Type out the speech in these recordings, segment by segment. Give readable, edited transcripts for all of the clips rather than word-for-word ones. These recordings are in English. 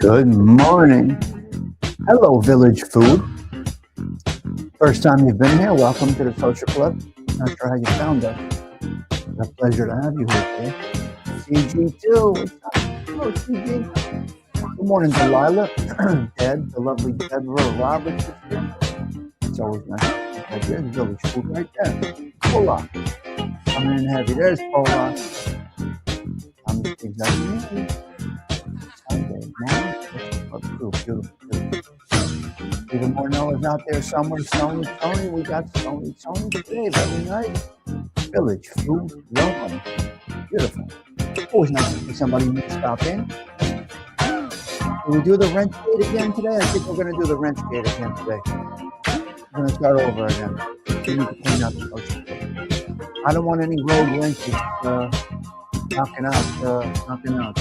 Good morning. Hello, Village Food. First time you've been here, welcome to the Social Club. Not sure how you found us. It's a pleasure to have you here today. CG2, what's up? Hello, CG. Good morning, Delilah. Deb, the lovely Deborah Roberts is here. It's always nice to have you. There's Village Food right there. Pola. Coming in heavy. There's Pola. I'm exactly Sunday morning. Beautiful. Even more Noah's out there somewhere. Sony. We got Sony today. Very nice. Village Food. Welcome. Beautiful. Always nice to see somebody new stop in. Will we do the wrench gate again today? I think we're going to do the wrench gate again today. We're going to start over again. We need to clean out the ocean. I don't want any rogue wrenches knocking out.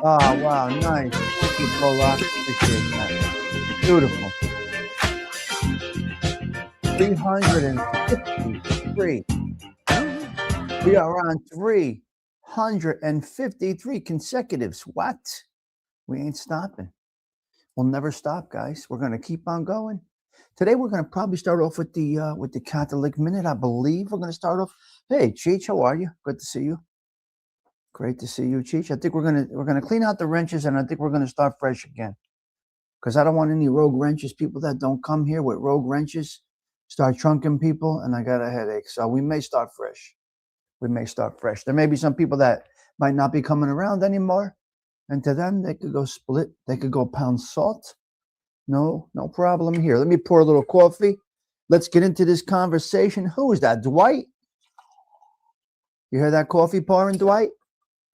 Oh, wow, nice. Thank you, Polak. Appreciate that. Beautiful. 353. We are on 353 consecutives. What? We ain't stopping. We'll never stop, guys. We're going to keep on going. Today, we're going to probably start off with the Catholic Minute. I believe we're going to start off. Hey, Cheech, how are you? Good to see you. Great to see you, Cheech. I think we're gonna clean out the wrenches, and I think we're gonna start fresh again. Because I don't want any rogue wrenches. People that don't come here with rogue wrenches start trunking people, and I got a headache. So we may start fresh. There may be some people that might not be coming around anymore, and to them they could go split. They could go pound salt. No problem here. Let me pour a little coffee. Let's get into this conversation. Who is that, Dwight? You hear that coffee pouring, Dwight?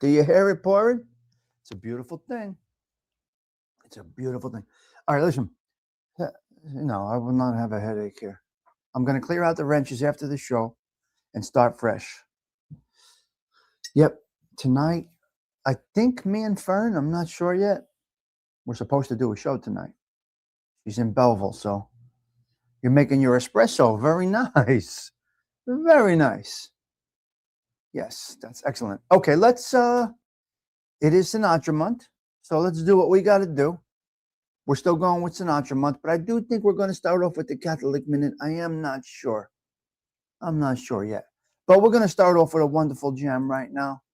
Do you hear it pouring? It's a beautiful thing. All right, listen. No, I will not have a headache here. I'm going to clear out the wrenches after the show and start fresh. Yep. Tonight, I think me and Fern, I'm not sure yet. We're supposed to do a show tonight. She's in Belleville, so you're making your espresso. Very nice. Very nice. Yes, that's excellent. Okay, let's, it is Sinatra month, so let's do what we got to do. We're still going with Sinatra month, but I do think we're going to start off with the Catholic Minute. I am not sure. I'm not sure yet. But we're going to start off with a wonderful jam right now,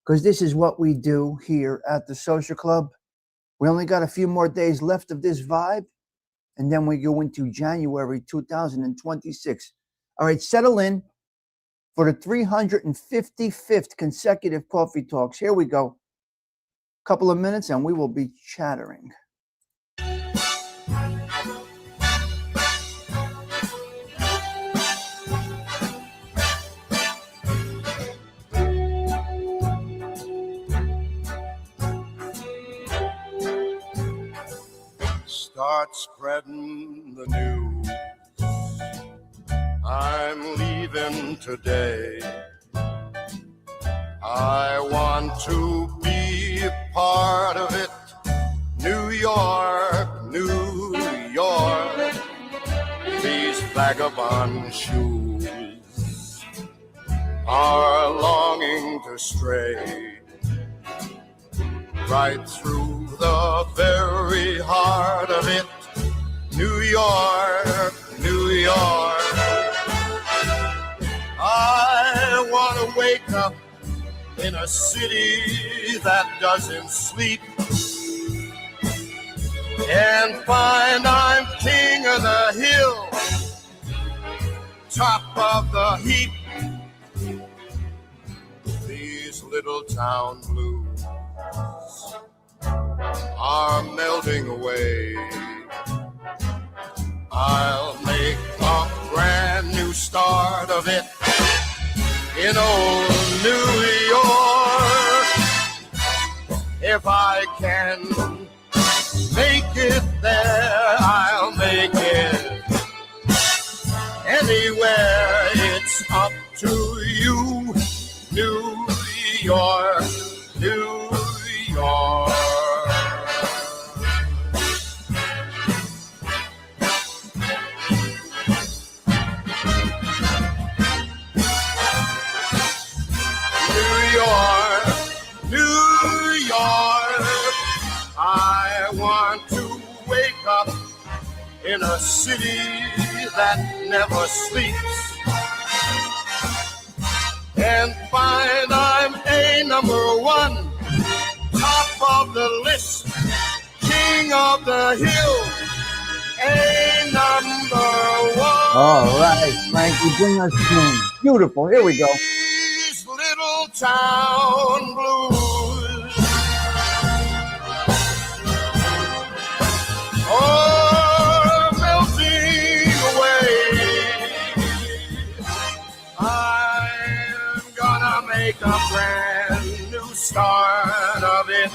because this is what we do here at the Social Club. We only got a few more days left of this vibe, and then we go into January 2026. All right, settle in for the 355th consecutive Coffee Talks. Here we go. Couple of minutes and we will be chattering. Start spreading the news. I'm leaving today. I want to be a part of it. New York, New York. These vagabond shoes are longing to stray right through the very heart of it. New York, New York. I want to wake up in a city that doesn't sleep and find I'm king of the hill, top of the heap. These little town blues are melting away. I'll make a brand new start of it in old New York. If I can make it there, I'll make it anywhere. It's up to you, New York, New York. New York, want to wake up in a city that never sleeps and find I'm a number one, top of the list, king of the hill, a number one. All right, Frankie, bring us in. Beautiful. Here we go. These little town blues are melting away. I'm gonna make a brand new start of it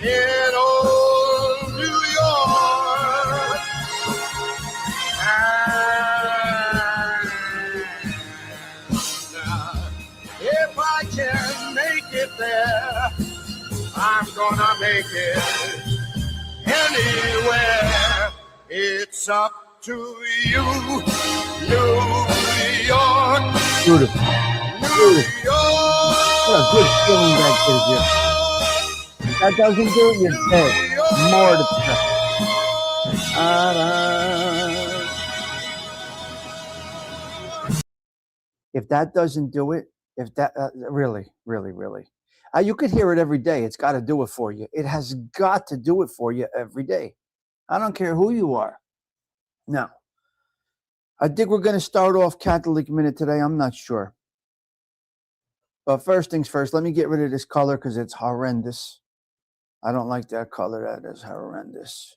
in old New York. And if I can make it there, I'm gonna make it anywhere. It's up to you, New York. Beautiful. New York. What a good feeling that gives you. If that doesn't do it, you're dead. More depressed. If that doesn't do it, if that really, you could hear it every day. It's got to do it for you. It has got to do it for you every day. I don't care who you are. Now, I think we're going to start off Catholic Minute today. I'm not sure. But first things first, let me get rid of this color because it's horrendous. I don't like that color. That is horrendous.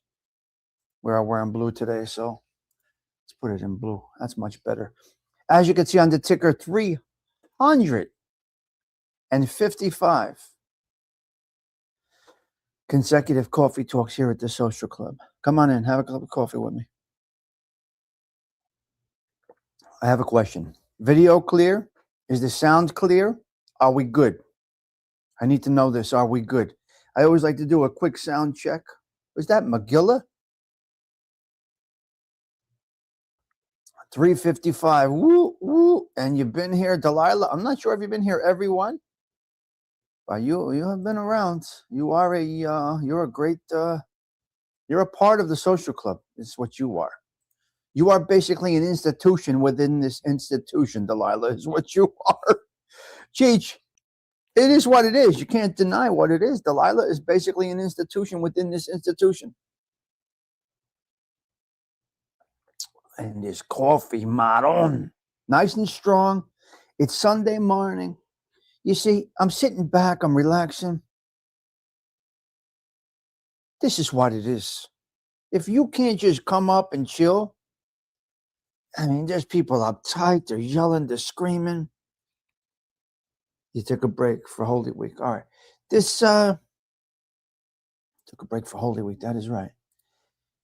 We're wearing blue today, so let's put it in blue. That's much better. As you can see on the ticker, 355 consecutive coffee talks here at the Social Club. Come on in. Have a cup of coffee with me. I have a question. Video clear? Is the sound clear? Are we good? I need to know this. Are we good? I always like to do a quick sound check. Was that Magilla? 355. Woo, woo. And you've been here, Delilah. I'm not sure if you've been here, everyone. But you have been around. You are you're a great, you're a part of the Social Club. It's what you are. You are basically an institution within this institution, Delilah, is what you are. Cheech, it is what it is. You can't deny what it is. Delilah is basically an institution within this institution. And this coffee, Maron, nice and strong. It's Sunday morning. You see, I'm sitting back. I'm relaxing. This is what it is. If you can't just come up and chill, I mean, there's people uptight. They're yelling. They're screaming. You took a break for Holy Week. All right. This took a break for Holy Week. That is right.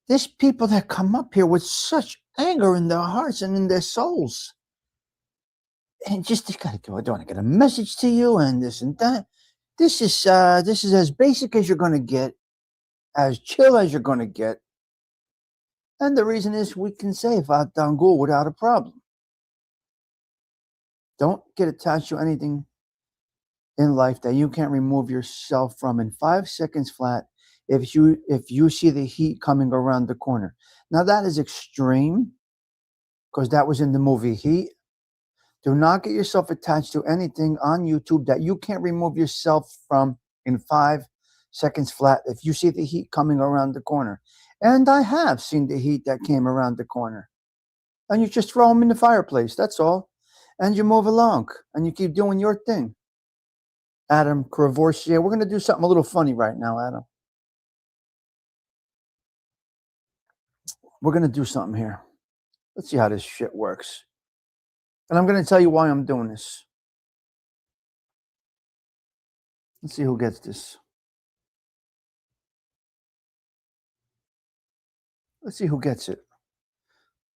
There's people that come up here with such anger in their hearts and in their souls. And just they gotta go, I don't want to get a message to you and this and that. This is as basic as you're gonna get, as chill as you're gonna get. And the reason is we can say Vat Dangul without a problem. Don't get attached to anything in life that you can't remove yourself from in 5 seconds flat if you see the heat coming around the corner. Now that is extreme because that was in the movie Heat. Do not get yourself attached to anything on YouTube that you can't remove yourself from in 5 seconds flat if you see the heat coming around the corner. And I have seen the heat that came around the corner. And you just throw them in the fireplace, that's all. And you move along and you keep doing your thing. Adam Cravoisier, we're going to do something a little funny right now, Adam. We're going to do something here. Let's see how this shit works. And I'm going to tell you why I'm doing this. Let's see who gets this. Let's see who gets it.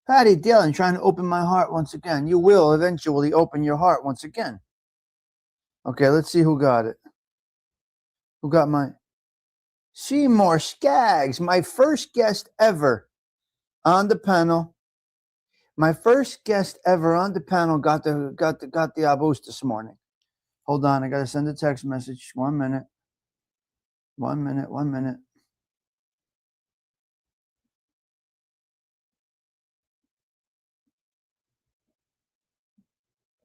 Patty Dillon trying to open my heart once again. You will eventually open your heart once again. Okay, let's see who got it. Who got my Seymour Skaggs, my first guest ever on the panel. My first guest ever on the panel got the abus this morning. Hold on, I gotta send a text message. 1 minute. 1 minute, 1 minute.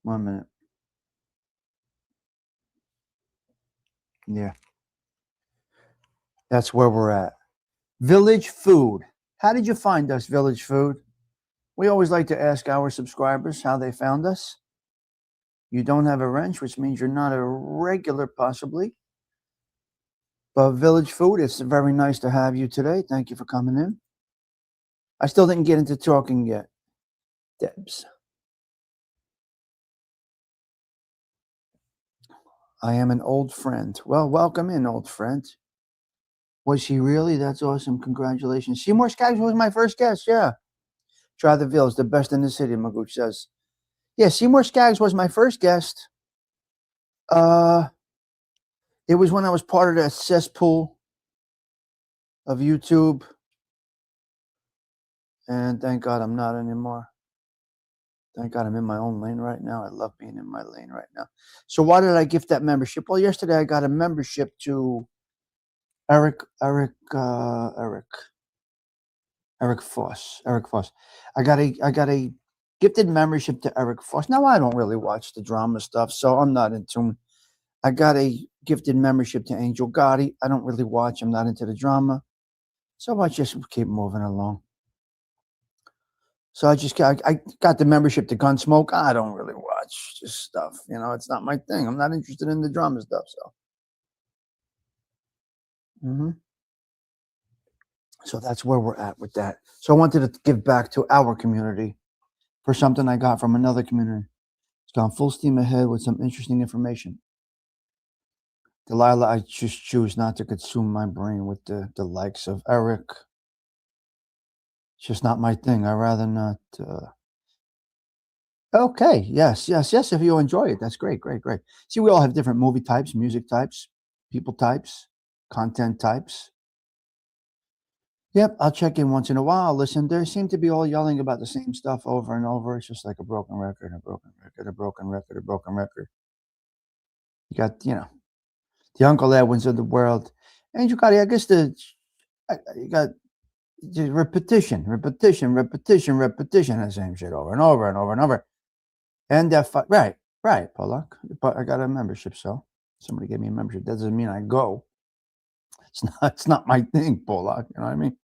One minute. Yeah. That's where we're at. Village Food. How did you find us, Village Food? We always like to ask our subscribers how they found us. You don't have a wrench, which means you're not a regular, possibly. But Village Food, it's very nice to have you today. Thank you for coming in. I still didn't get into talking yet. Debs. I am an old friend. Well, welcome in, old friend. Was she really? That's awesome. Congratulations. Seymour Skaggs was my first guest. Yeah. Try the Villas, the best in the city, Magooch says. Yeah, Seymour Skaggs was my first guest. It was when I was part of that cesspool of YouTube. And thank God I'm not anymore. Thank God I'm in my own lane right now. I love being in my lane right now. So why did I gift that membership? Well, yesterday I got a membership to Eric Foss. I got a gifted membership to Eric Foss. Now I don't really watch the drama stuff, so I'm not in tune. I got a gifted membership to Angel Gotti. I don't really watch. I'm not into the drama, so I just keep moving along. So I got the membership to Gunsmoke. I don't really watch this stuff. You know, it's not my thing. I'm not interested in the drama stuff. So, so that's where we're at with that. So I wanted to give back to our community for something I got from another community. It's gone full steam ahead with some interesting information. Delilah, I just choose not to consume my brain with the likes of Eric. It's just not my thing. I'd rather not. Okay. Yes. If you enjoy it, that's great. See, we all have different movie types, music types, people types, content types. Yep. I'll check in once in a while. Listen, they seem to be all yelling about the same stuff over and over. It's just like a broken record. You got, the Uncle Edwins of the world. Angel Gotti, I guess you got repetition, the same shit over and over. And right, Pollock. But I got a membership, so somebody gave me a membership. That doesn't mean I go. It's not my thing, Pollock. You know what I mean?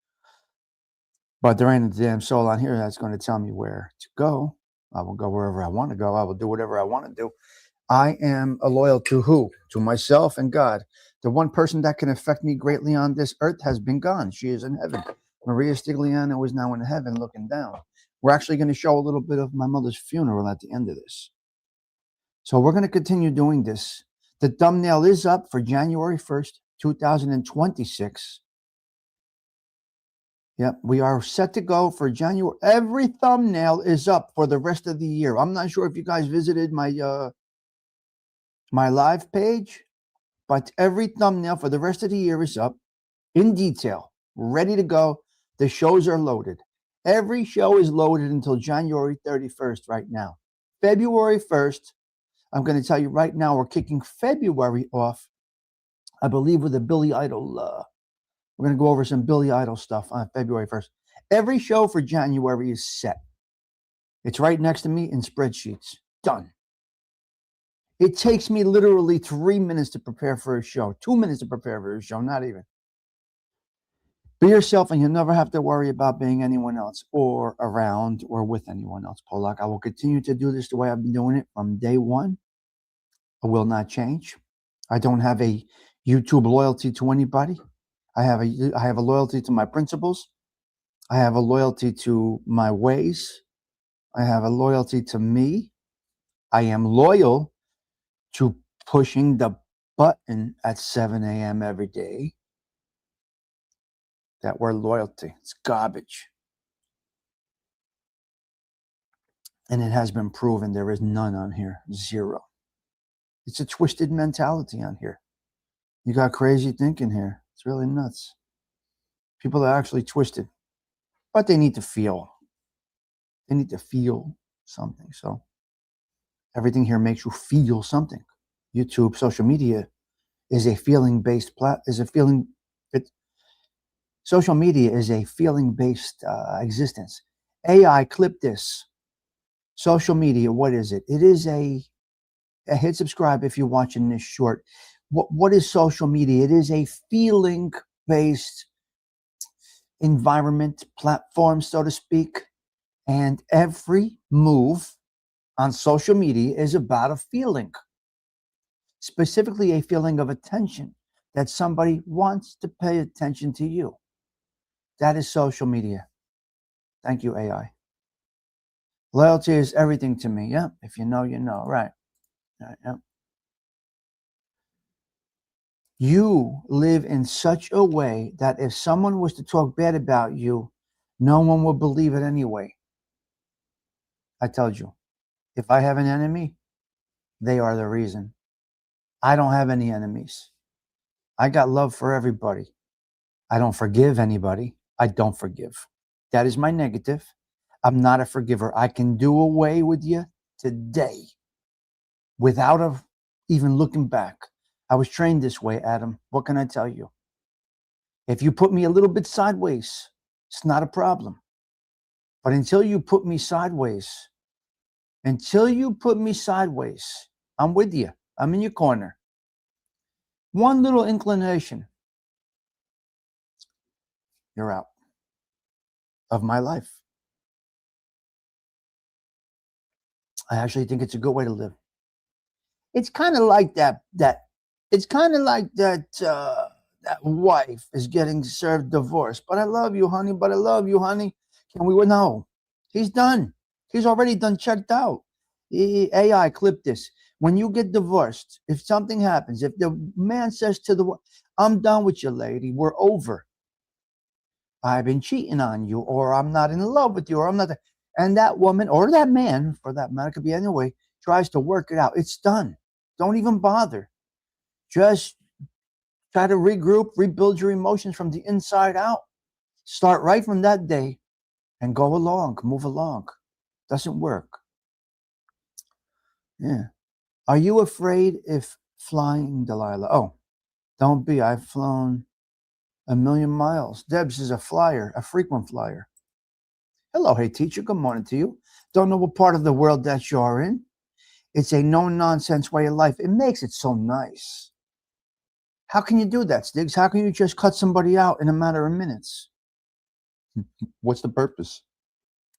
But there ain't a damn soul on here that's going to tell me where to go. I will go wherever I want to go. I will do whatever I want to do. I am loyal to who? To myself and God. The one person that can affect me greatly on this earth has been gone. She is in heaven. Maria Stigliano is now in heaven looking down. We're actually going to show a little bit of my mother's funeral at the end of this. So we're going to continue doing this. The thumbnail is up for January 1st, 2026. Yep, we are set to go for January. Every thumbnail is up for the rest of the year. I'm not sure if you guys visited my my live page, but every thumbnail for the rest of the year is up in detail, ready to go. The shows are loaded. Every show is loaded until January 31st right now. February 1st, I'm going to tell you right now, we're kicking February off, I believe, with a Billy Idol. We're going to go over some Billy Idol stuff on February 1st. Every show for January is set. It's right next to me in spreadsheets. Done. It takes me literally 3 minutes to prepare for a show, 2 minutes to prepare for a show, not even. Be yourself, and you'll never have to worry about being anyone else or around or with anyone else, Polak. I will continue to do this the way I've been doing it from day one. I will not change. I don't have a YouTube loyalty to anybody. I have a loyalty to my principles. I have a loyalty to my ways. I have a loyalty to me. I am loyal to pushing the button at 7 a.m. every day. That word loyalty, it's garbage. And it has been proven there is none on here, zero. It's a twisted mentality on here. You got crazy thinking here. It's really nuts. People are actually twisted, but they need to feel. They need to feel something. So everything here makes you feel something. YouTube, social media, is a feeling-based social media is a feeling-based existence. AI, clip this. Social media, what is it? It is hit subscribe if you're watching this short. What is social media? It is a feeling-based environment, platform, so to speak. And every move on social media is about a feeling, specifically a feeling of attention, that somebody wants to pay attention to you. That is social media. Thank you, AI. Loyalty is everything to me. Yeah, if you know, you know. Right. Yeah. You live in such a way that if someone was to talk bad about you, no one would believe it anyway. I told you, if I have an enemy, they are the reason. I don't have any enemies. I got love for everybody. I don't forgive anybody. I don't forgive. That is my negative. I'm not a forgiver. I can do away with you today without even looking back. I was trained this way, Adam. What can I tell you? If you put me a little bit sideways, it's not a problem. But until you put me sideways, I'm with you. I'm in your corner. One little inclination, you're out of my life. I actually think it's a good way to live. It's kind of like that wife is getting served divorce. But I love you, honey. Can we? No, he's done. He's already done, checked out. AI, clip this. When you get divorced, if something happens, if the man says to the, I'm done with you, lady, we're over. I've been cheating on you, or I'm not in love with you, or I'm not. And that woman, or that man, for that matter, could be anyway, tries to work it out. It's done. Don't even bother. Just try to regroup, rebuild your emotions from the inside out. Start right from that day and go along, move along. Doesn't work. Yeah. Are you afraid if flying, Delilah? Oh, don't be. I've flown 1,000,000 miles. Debs is a flyer, a frequent flyer. Hello, hey teacher. Good morning to you. Don't know what part of the world that you're in. It's a no-nonsense way of life. It makes it so nice. How can you do that, Stigs? How can you just cut somebody out in a matter of minutes? What's the purpose?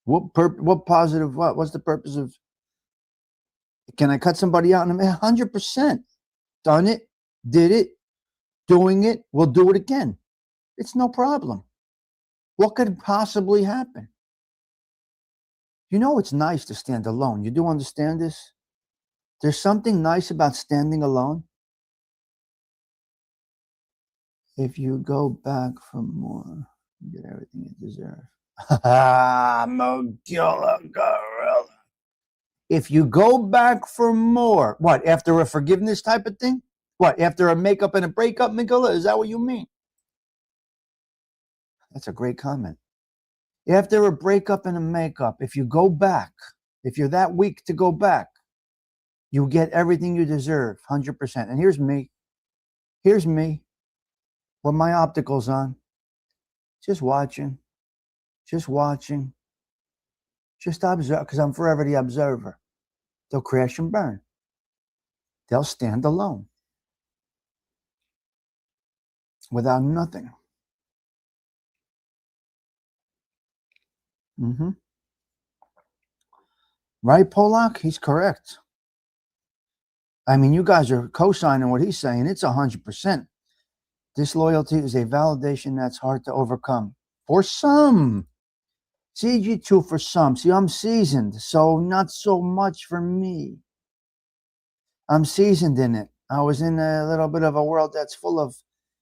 What positive, what's the purpose of, can I cut somebody out in a minute? 100%. Done it, did it, doing it, we'll do it again. It's no problem. What could possibly happen? You know, it's nice to stand alone. You do understand this? There's something nice about standing alone. If you go back for more, you get everything you deserve. Mogula gorilla. If you go back for more, what, after a forgiveness type of thing? What, after a makeup and a breakup, Mogula? Is that what you mean? That's a great comment. After a breakup and a makeup, if you go back, if you're that weak to go back, you get everything you deserve, 100%. And here's me with my opticals on, just watching, just observe, because I'm forever the observer. They'll crash and burn. They'll stand alone without nothing. Right, Polak? He's correct. I mean, you guys are co-signing what he's saying. It's 100%. Disloyalty is a validation that's hard to overcome. For some. CG2 for some. See, I'm seasoned, so not so much for me. I'm seasoned in it. I was in a little bit of a world that's full of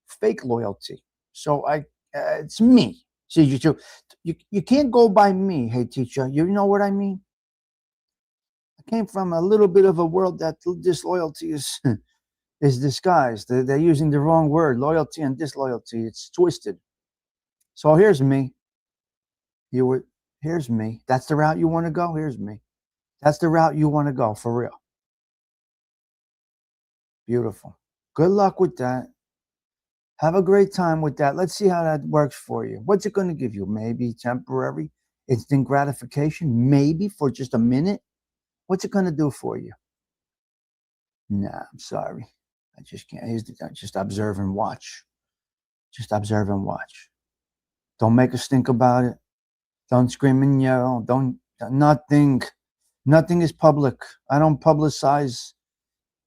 fake loyalty. So it's me, CG2. You can't go by me, hey teacher. You know what I mean? I came from a little bit of a world that disloyalty is is disguised. They're using the wrong word, loyalty and disloyalty. It's twisted. So here's me. Here's me. That's the route you want to go? Here's me. That's the route you want to go, for real. Beautiful. Good luck with that. Have a great time with that. Let's see how that works for you. What's it going to give you? Maybe temporary instant gratification, maybe for just a minute. What's it going to do for you? Nah, I'm sorry. I just can't. Just observe and watch. Just observe and watch. Don't make a stink about it. Don't scream and yell. Nothing is public. I don't publicize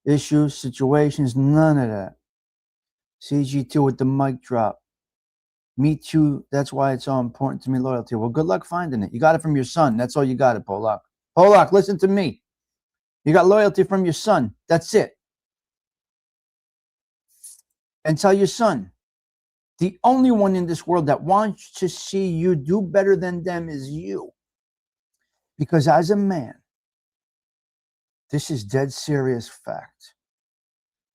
issues, situations, none of that. CG2 with the mic drop. Me too. That's why it's so important to me, loyalty. Well, good luck finding it. You got it from your son. That's all you got it, Polak. Polak, listen to me. You got loyalty from your son. That's it. And tell your son, the only one in this world that wants to see you do better than them is you. Because as a man, this is dead serious fact.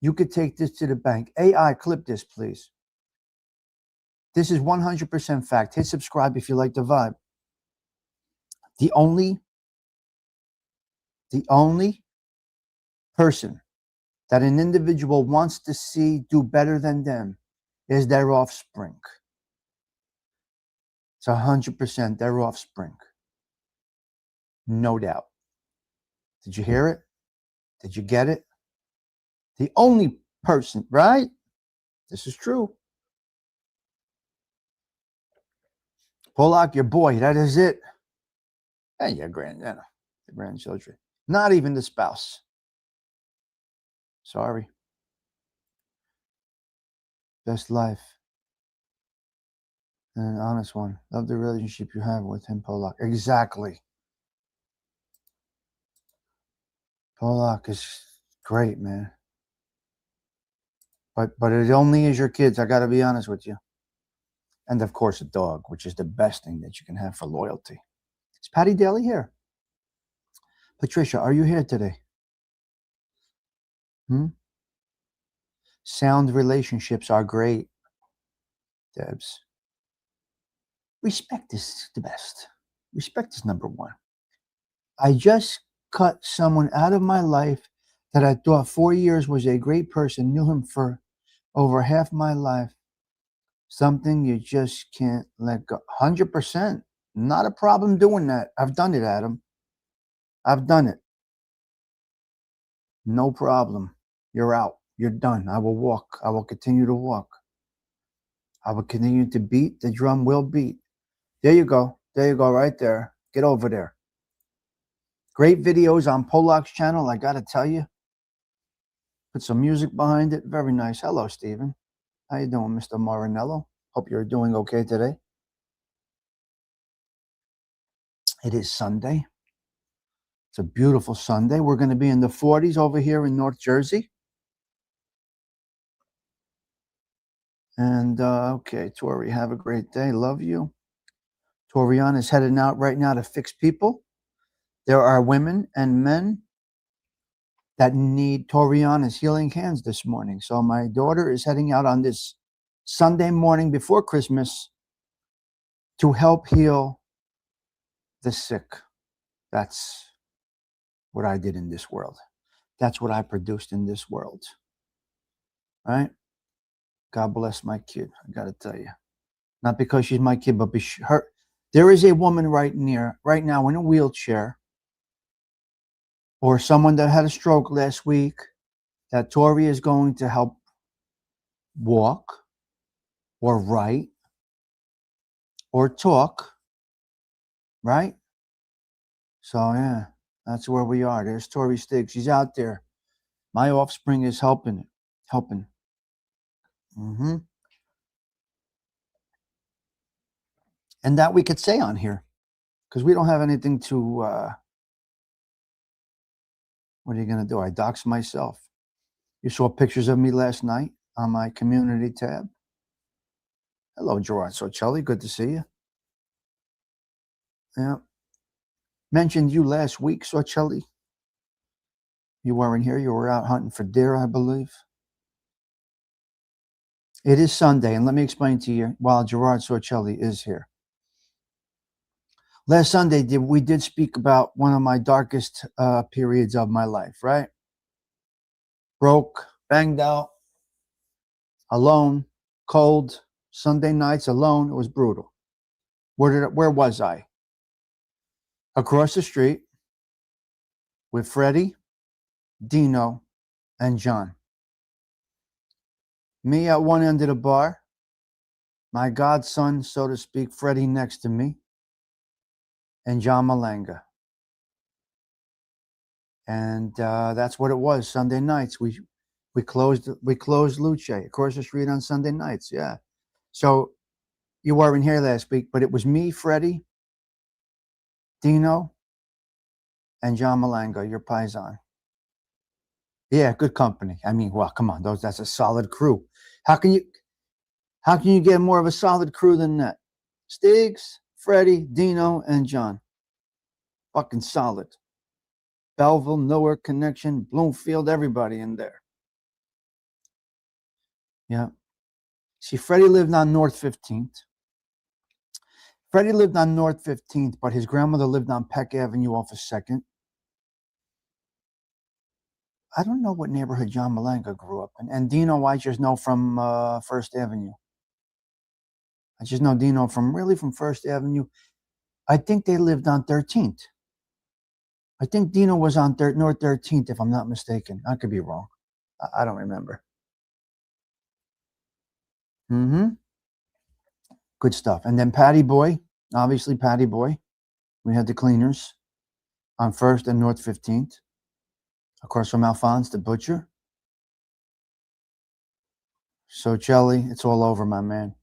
You could take this to the bank. AI, clip this, please. This is 100% fact. Hit subscribe if you like the vibe. The only person that an individual wants to see do better than them is their offspring. It's 100% their offspring. No doubt. Did you hear it? Did you get it? The only person, right? This is true. Polak, your boy, that is it. And your grandchildren. Not even the spouse. Sorry. Best life. And an honest one. Love the relationship you have with him, Polak. Exactly. Polak is great, man. But it only is your kids. I got to be honest with you. And of course, a dog, which is the best thing that you can have for loyalty. Is Patty Daly here? Patricia, are you here today? Sound relationships are great, Debs. Respect is the best. Respect is number one. I just cut someone out of my life that I thought 4 years was a great person, knew him for over half my life. Something you just can't let go. 100%. Not a problem doing that. I've done it, Adam. I've done it. No problem. You're out. You're done. I will walk. I will continue to walk. I will continue to beat. The drum will beat. There you go. There you go, right there. Get over there. Great videos on Polak's channel, I got to tell you. Put some music behind it. Very nice. Hello, Stephen. How you doing, Mr. Marinello? Hope you're doing okay today. It is Sunday. It's a beautiful Sunday. We're going to be in the 40s over here in North Jersey. And, okay, Tori, have a great day. Love you. Toriana is heading out right now to fix people. There are women and men that need Toriana's healing hands this morning. So my daughter is heading out on this Sunday morning before Christmas to help heal the sick. That's what I did in this world. That's what I produced in this world. Right? God bless my kid. I got to tell you. Not because she's my kid, but her. There is a woman right now in a wheelchair, or someone that had a stroke last week that Tori is going to help walk or write or talk, right? So, yeah, that's where we are. There's Tori Stigs. She's out there. My offspring is helping. And that we could say on here, because we don't have anything to, what are you going to do? I dox myself. You saw pictures of me last night on my community tab. Hello, Gerard Socelli. Good to see you. Yeah. Mentioned you last week, Socelli. You weren't here. You were out hunting for deer, I believe. It is Sunday, and let me explain to you while Gerard Socelli is here. Last Sunday, we did speak about one of my darkest periods of my life, right? Broke, banged out, alone, cold, Sunday nights alone. It was brutal. Where was I? Across the street with Freddie, Dino, and John. Me at one end of the bar, my godson, so to speak, Freddie next to me, and John Malanga. And that's what it was. Sunday nights, we closed Luce across the street on Sunday nights. Yeah. So you weren't here last week, but it was me, Freddie, Dino, and John Malanga, your paisan. Yeah, good company. I mean, well, come on, that's a solid crew. How can you get more of a solid crew than that? Stigs, Freddie, Dino, and John. Fucking solid. Belleville, Newark connection, Bloomfield, everybody in there. Yeah. See, Freddie lived on North 15th. Freddie lived on North 15th, but his grandmother lived on Peck Avenue off of 2nd. I don't know what neighborhood John Malanga grew up in. And Dino, I just know from 1st Avenue. I just know Dino from 1st Avenue. I think they lived on 13th. I think Dino was on North 13th, if I'm not mistaken. I could be wrong. I don't remember. Good stuff. And then Patty Boy, obviously Patty Boy. We had the cleaners on 1st and North 15th. Across from Alphonse, the butcher. So, Chelly, it's all over, my man.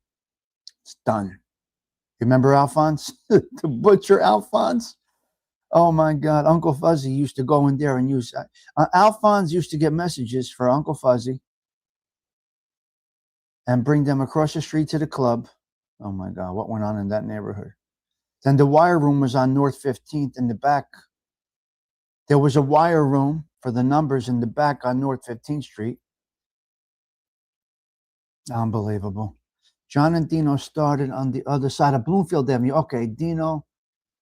It's done. You remember Alphonse? The butcher Alphonse? Oh, my God. Uncle Fuzzy used to go in there and use... Alphonse used to get messages for Uncle Fuzzy and bring them across the street to the club. Oh, my God. What went on in that neighborhood? Then the wire room was on North 15th in the back. There was a wire room for the numbers in the back on North 15th Street. Unbelievable. John and Dino started on the other side of Bloomfield Avenue. Okay, Dino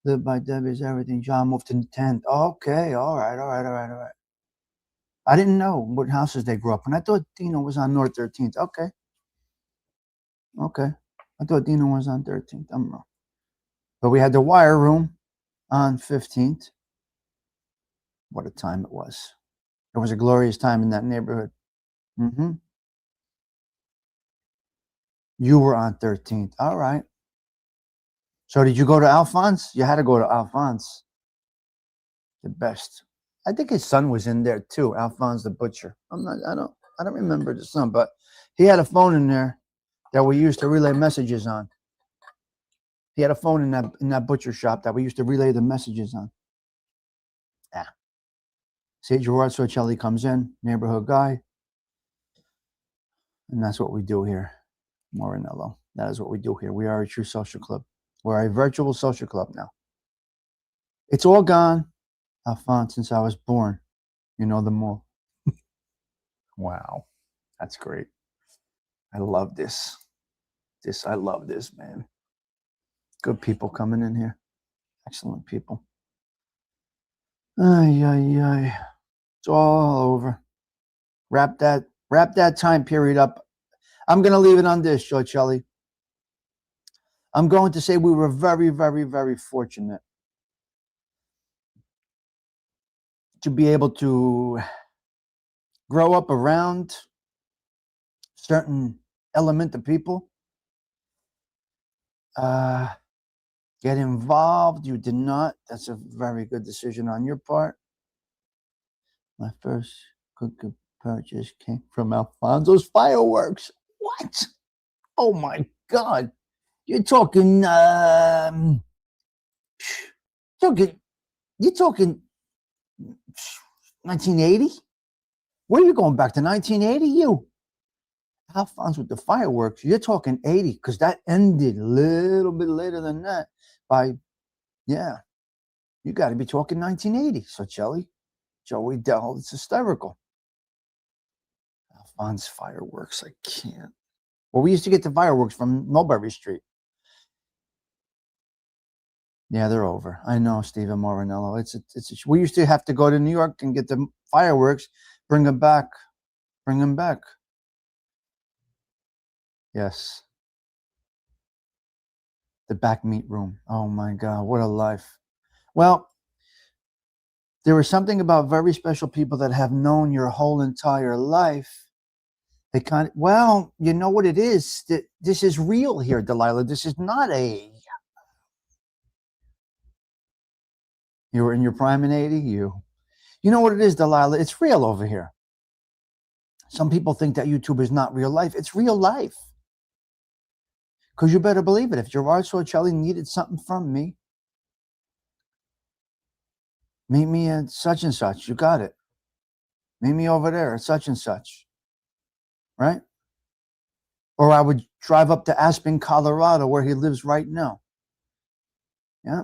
lived by Debbie's everything. John moved to 10th. Okay, all right. I didn't know what houses they grew up in. I thought Dino was on North 13th. Okay. I thought Dino was on 13th. I'm wrong. But we had the wire room on 15th. What a time it was. It was a glorious time in that neighborhood. You were on 13th. All right. So did you go to Alphonse? You had to go to Alphonse. The best. I think his son was in there too, Alphonse the butcher. I don't remember the son, but he had a phone in there that we used to relay messages on. He had a phone in that butcher shop that we used to relay the messages on. Yeah. See, Gerard Socelli comes in, neighborhood guy. And that's what we do here. Morinello. That is what we do here. We are a true social club. We're a virtual social club now. It's all gone, Alphonse, since I was born. You know them all. Wow. That's great. I love this. I love this, man. Good people coming in here. Excellent people. Ay. It's all over. Wrap that time period up. I'm going to leave it on this, Joe Chelly. I'm going to say we were very, very, very fortunate to be able to grow up around certain element of people. Get involved. You did not. That's a very good decision on your part. My first cookie purchase came from Alfonso's Fireworks. What? Oh my God. You're talking 1980? Where are you going back to 1980? You, Alphonse with the fireworks. You're talking 80 because that ended a little bit later than that. You got to be talking 1980. So Joey Dell, it's hysterical. Alphonse Fireworks, I can't. Well, we used to get the fireworks from Mulberry Street. Yeah, they're over. I know, Stephen Morinello. We used to have to go to New York and get the fireworks, bring them back. Yes. The back meat room. Oh my God, what a life. Well, there is something about very special people that have known your whole entire life. They kind of, well, you know what it is? This is real here, Delilah. This is not you were in your prime in 80, you know what it is, Delilah? It's real over here. Some people think that YouTube is not real life. It's real life. Because you better believe it. If Gerard Sorcelli needed something from me, meet me at such and such. You got it. Meet me over there at such and such. Right? Or I would drive up to Aspen, Colorado, where he lives right now. Yeah,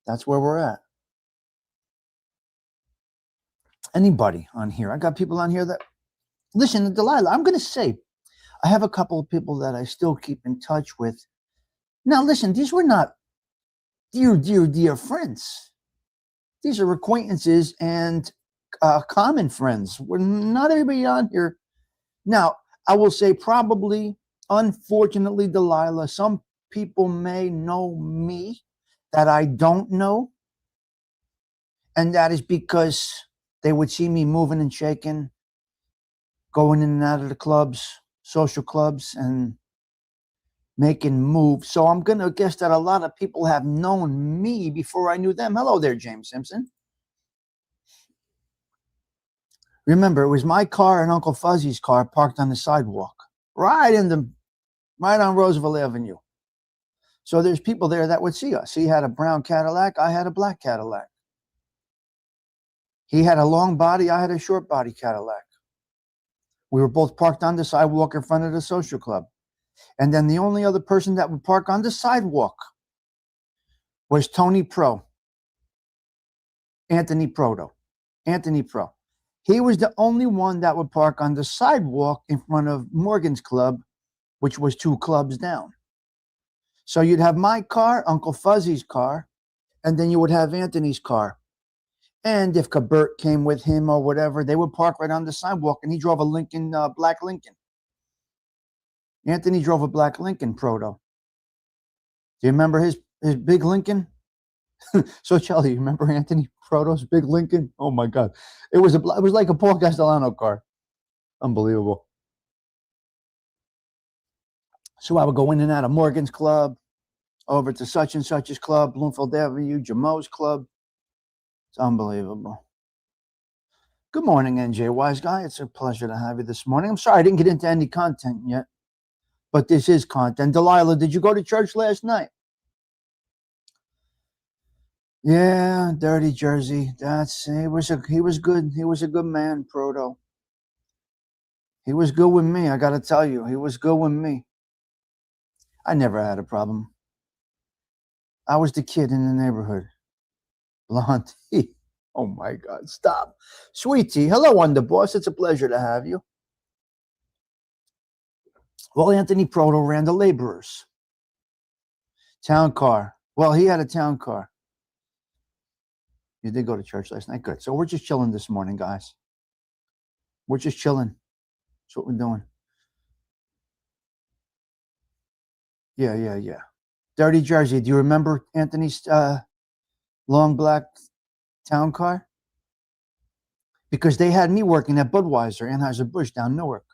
that's where we're at. Anybody on here? I got people on here that, listen, Delilah, I'm going to say, I have a couple of people that I still keep in touch with. Now, listen, these were not dear friends. These are acquaintances and common friends. We're not everybody on here. Now, I will say probably, unfortunately, Delilah, some people may know me that I don't know. And that is because they would see me moving and shaking, going in and out of the clubs, social clubs, and making moves. So I'm going to guess that a lot of people have known me before I knew them. Hello there, James Simpson. Remember, it was my car and Uncle Fuzzy's car parked on the sidewalk, right on Roosevelt Avenue. So there's people there that would see us. He had a brown Cadillac. I had a black Cadillac. He had a long body. I had a short body Cadillac. We were both parked on the sidewalk in front of the social club. And then the only other person that would park on the sidewalk was Tony Pro. Anthony Pro. He was the only one that would park on the sidewalk in front of Morgan's club, which was 2 clubs down. So you'd have my car, Uncle Fuzzy's car, and then you would have Anthony's car. And if Cabert came with him or whatever, they would park right on the sidewalk, and he drove a Lincoln, black Lincoln. Anthony drove a black Lincoln Proto. Do you remember his big Lincoln? So, Charlie, you remember Anthony Proto's big Lincoln? Oh my God, it was like a Paul Castellano car, unbelievable. So I would go in and out of Morgan's club, over to such and such's club, Bloomfield Avenue, Jamo's club. It's unbelievable. Good morning, NJ Wise Guy. It's a pleasure to have you this morning. I'm sorry I didn't get into any content yet, but this is content. Delilah, did you go to church last night? Yeah, dirty Jersey. He was good. He was a good man, Proto. He was good with me. I got to tell you, he was good with me. I never had a problem. I was the kid in the neighborhood. Blonde. Oh my God, stop. Sweetie, hello, Underboss. It's a pleasure to have you. Well, Anthony Proto ran the laborers. Town car. Well, he had a town car. You did go to church last night. Good. So we're just chilling this morning, guys. We're just chilling. That's what we're doing. Yeah. Dirty Jersey. Do you remember Anthony's long black town car? Because they had me working at Budweiser, Anheuser-Busch down Newark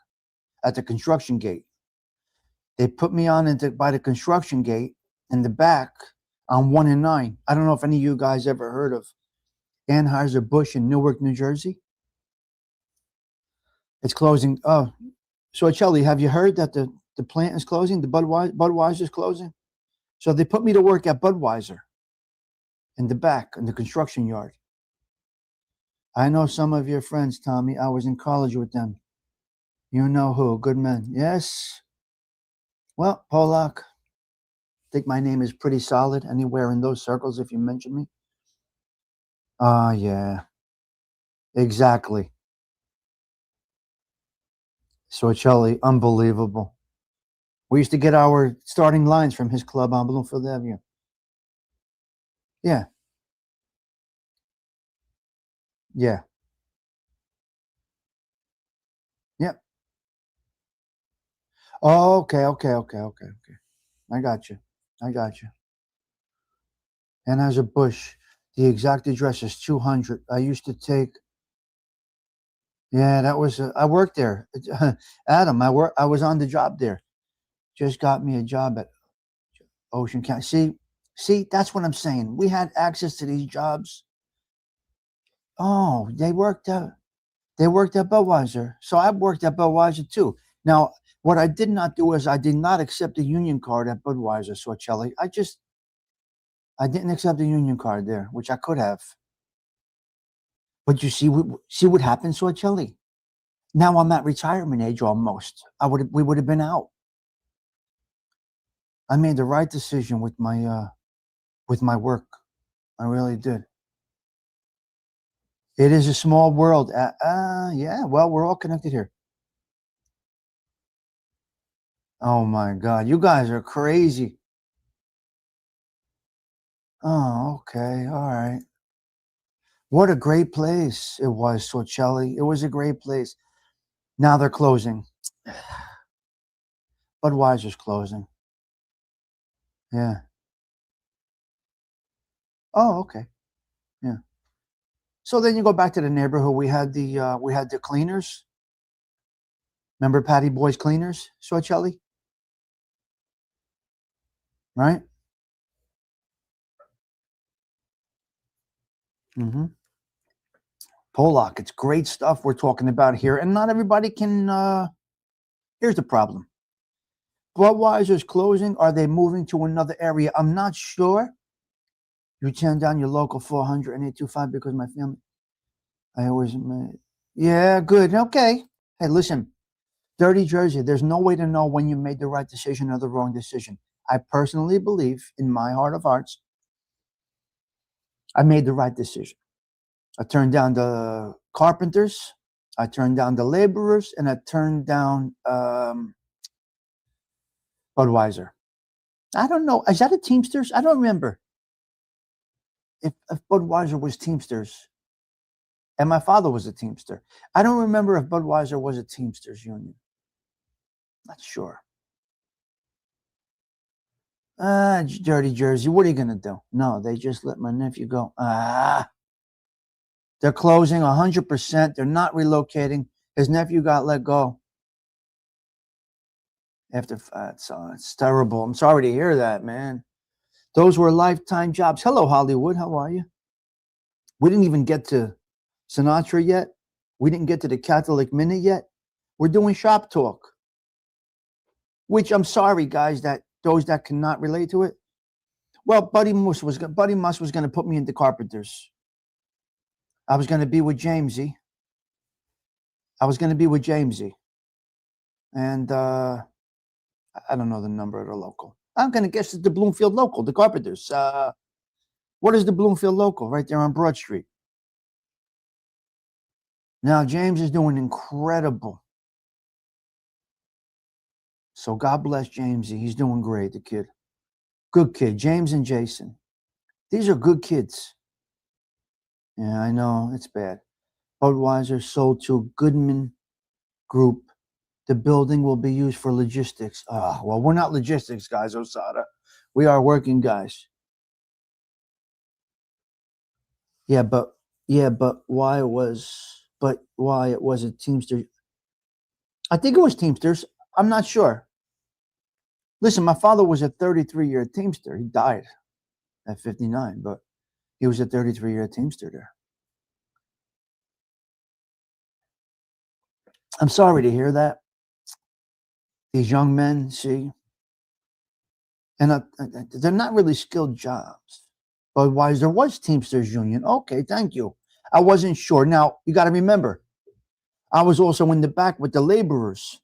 at the construction gate. They put me on by the construction gate in the back on 1 and 9. I don't know if any of you guys ever heard of Anheuser-Busch in Newark, New Jersey. It's closing. Oh, so Charlie, have you heard that the plant is closing? The Budweiser is closing. So they put me to work at Budweiser in the back in the construction yard. I know some of your friends, Tommy. I was in college with them. You know who? Good men. Yes. Well, Polak, I think my name is pretty solid anywhere in those circles if you mention me. Yeah. Exactly. So Charlie, unbelievable. We used to get our starting lines from his club on Bloomfield Avenue. Yeah. Yeah. Yep. Oh, okay. I got you. I got you. And as a Bush, the exact address is 200. I used to take. Yeah, that was. I worked there, Adam. I was on the job there. Just got me a job at Ocean County. See, that's what I'm saying. We had access to these jobs. Oh, They worked at Budweiser, so I worked at Budweiser too. Now, what I did not do is I did not accept a union card at Budweiser, Sorcelli. I didn't accept a union card there, which I could have. But you see what happened, Sorcelli. Now I'm at retirement age almost. We would have been out. I made the right decision with my work. I really did. It is a small world. Yeah. Well, we're all connected here. Oh my God, you guys are crazy. Oh, okay, all right. What a great place it was, Sorcelli. It was a great place. Now they're closing. Budweiser's closing. Yeah. Oh, okay. Yeah. So then you go back to the neighborhood. We had the cleaners. Remember Patty Boy's Cleaners, Sorcelli? Right? Mm-hmm. Pollock. It's great stuff we're talking about here, and not everybody can. Here's the problem. Budweiser's closing. Are they moving to another area? I'm not sure. You turn down your local 400 and 825 because my family. I always. Yeah, good. Okay. Hey, listen. Dirty Jersey. There's no way to know when you made the right decision or the wrong decision. I personally believe, in my heart of hearts, I made the right decision. I turned down the carpenters. I turned down the laborers, and I turned down Budweiser. I don't know. Is that a Teamsters? I don't remember if Budweiser was Teamsters. And my father was a Teamster. I don't remember if Budweiser was a Teamsters union. Not sure. Dirty Jersey. What are you going to do? No, they just let my nephew go. They're closing 100%. They're not relocating. His nephew got let go. It's terrible. I'm sorry to hear that, man. Those were lifetime jobs. Hello, Hollywood. How are you? We didn't even get to Sinatra yet. We didn't get to the Catholic Minute yet. We're doing shop talk, which I'm sorry, guys, that those that cannot relate to it. Well, Buddy Muss was going to put me into Carpenters. I was going to be with Jamesy. And I don't know the number of the local. I'm going to guess it's the Bloomfield local, the Carpenters. What is the Bloomfield local? Right there on Broad Street. Now, James is doing incredible. So God bless Jamesy. He's doing great, the kid. Good kid. James and Jason. These are good kids. Yeah, I know. It's bad. Budweiser sold to Goodman Group. The building will be used for logistics. Well, we're not logistics guys, Osada. We are working guys. Yeah, but why it was a Teamster? I think it was Teamsters. I'm not sure. Listen, my father was a 33-year Teamster. He died at 59, but he was a 33-year Teamster there. I'm sorry to hear that. These young men, see, and they're not really skilled jobs. Budweiser there was Teamsters Union. Okay, thank you. I wasn't sure. Now, you got to remember, I was also in the back with the laborers.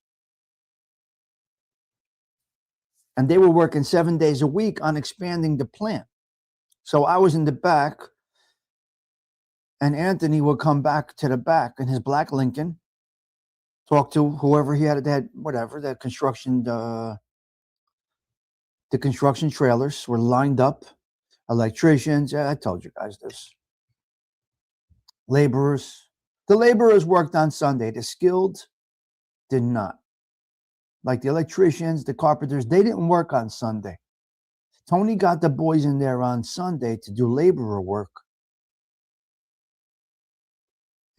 And they were working 7 days a week on expanding the plant. So I was in the back, and Anthony would come back to the back in his black Lincoln, talk to whoever he had whatever, the construction trailers were lined up, electricians. Yeah, I told you guys this. Laborers. The laborers worked on Sunday. The skilled did not. like the electricians, the carpenters, they didn't work on Sunday. Tony got the boys in there on Sunday to do laborer work.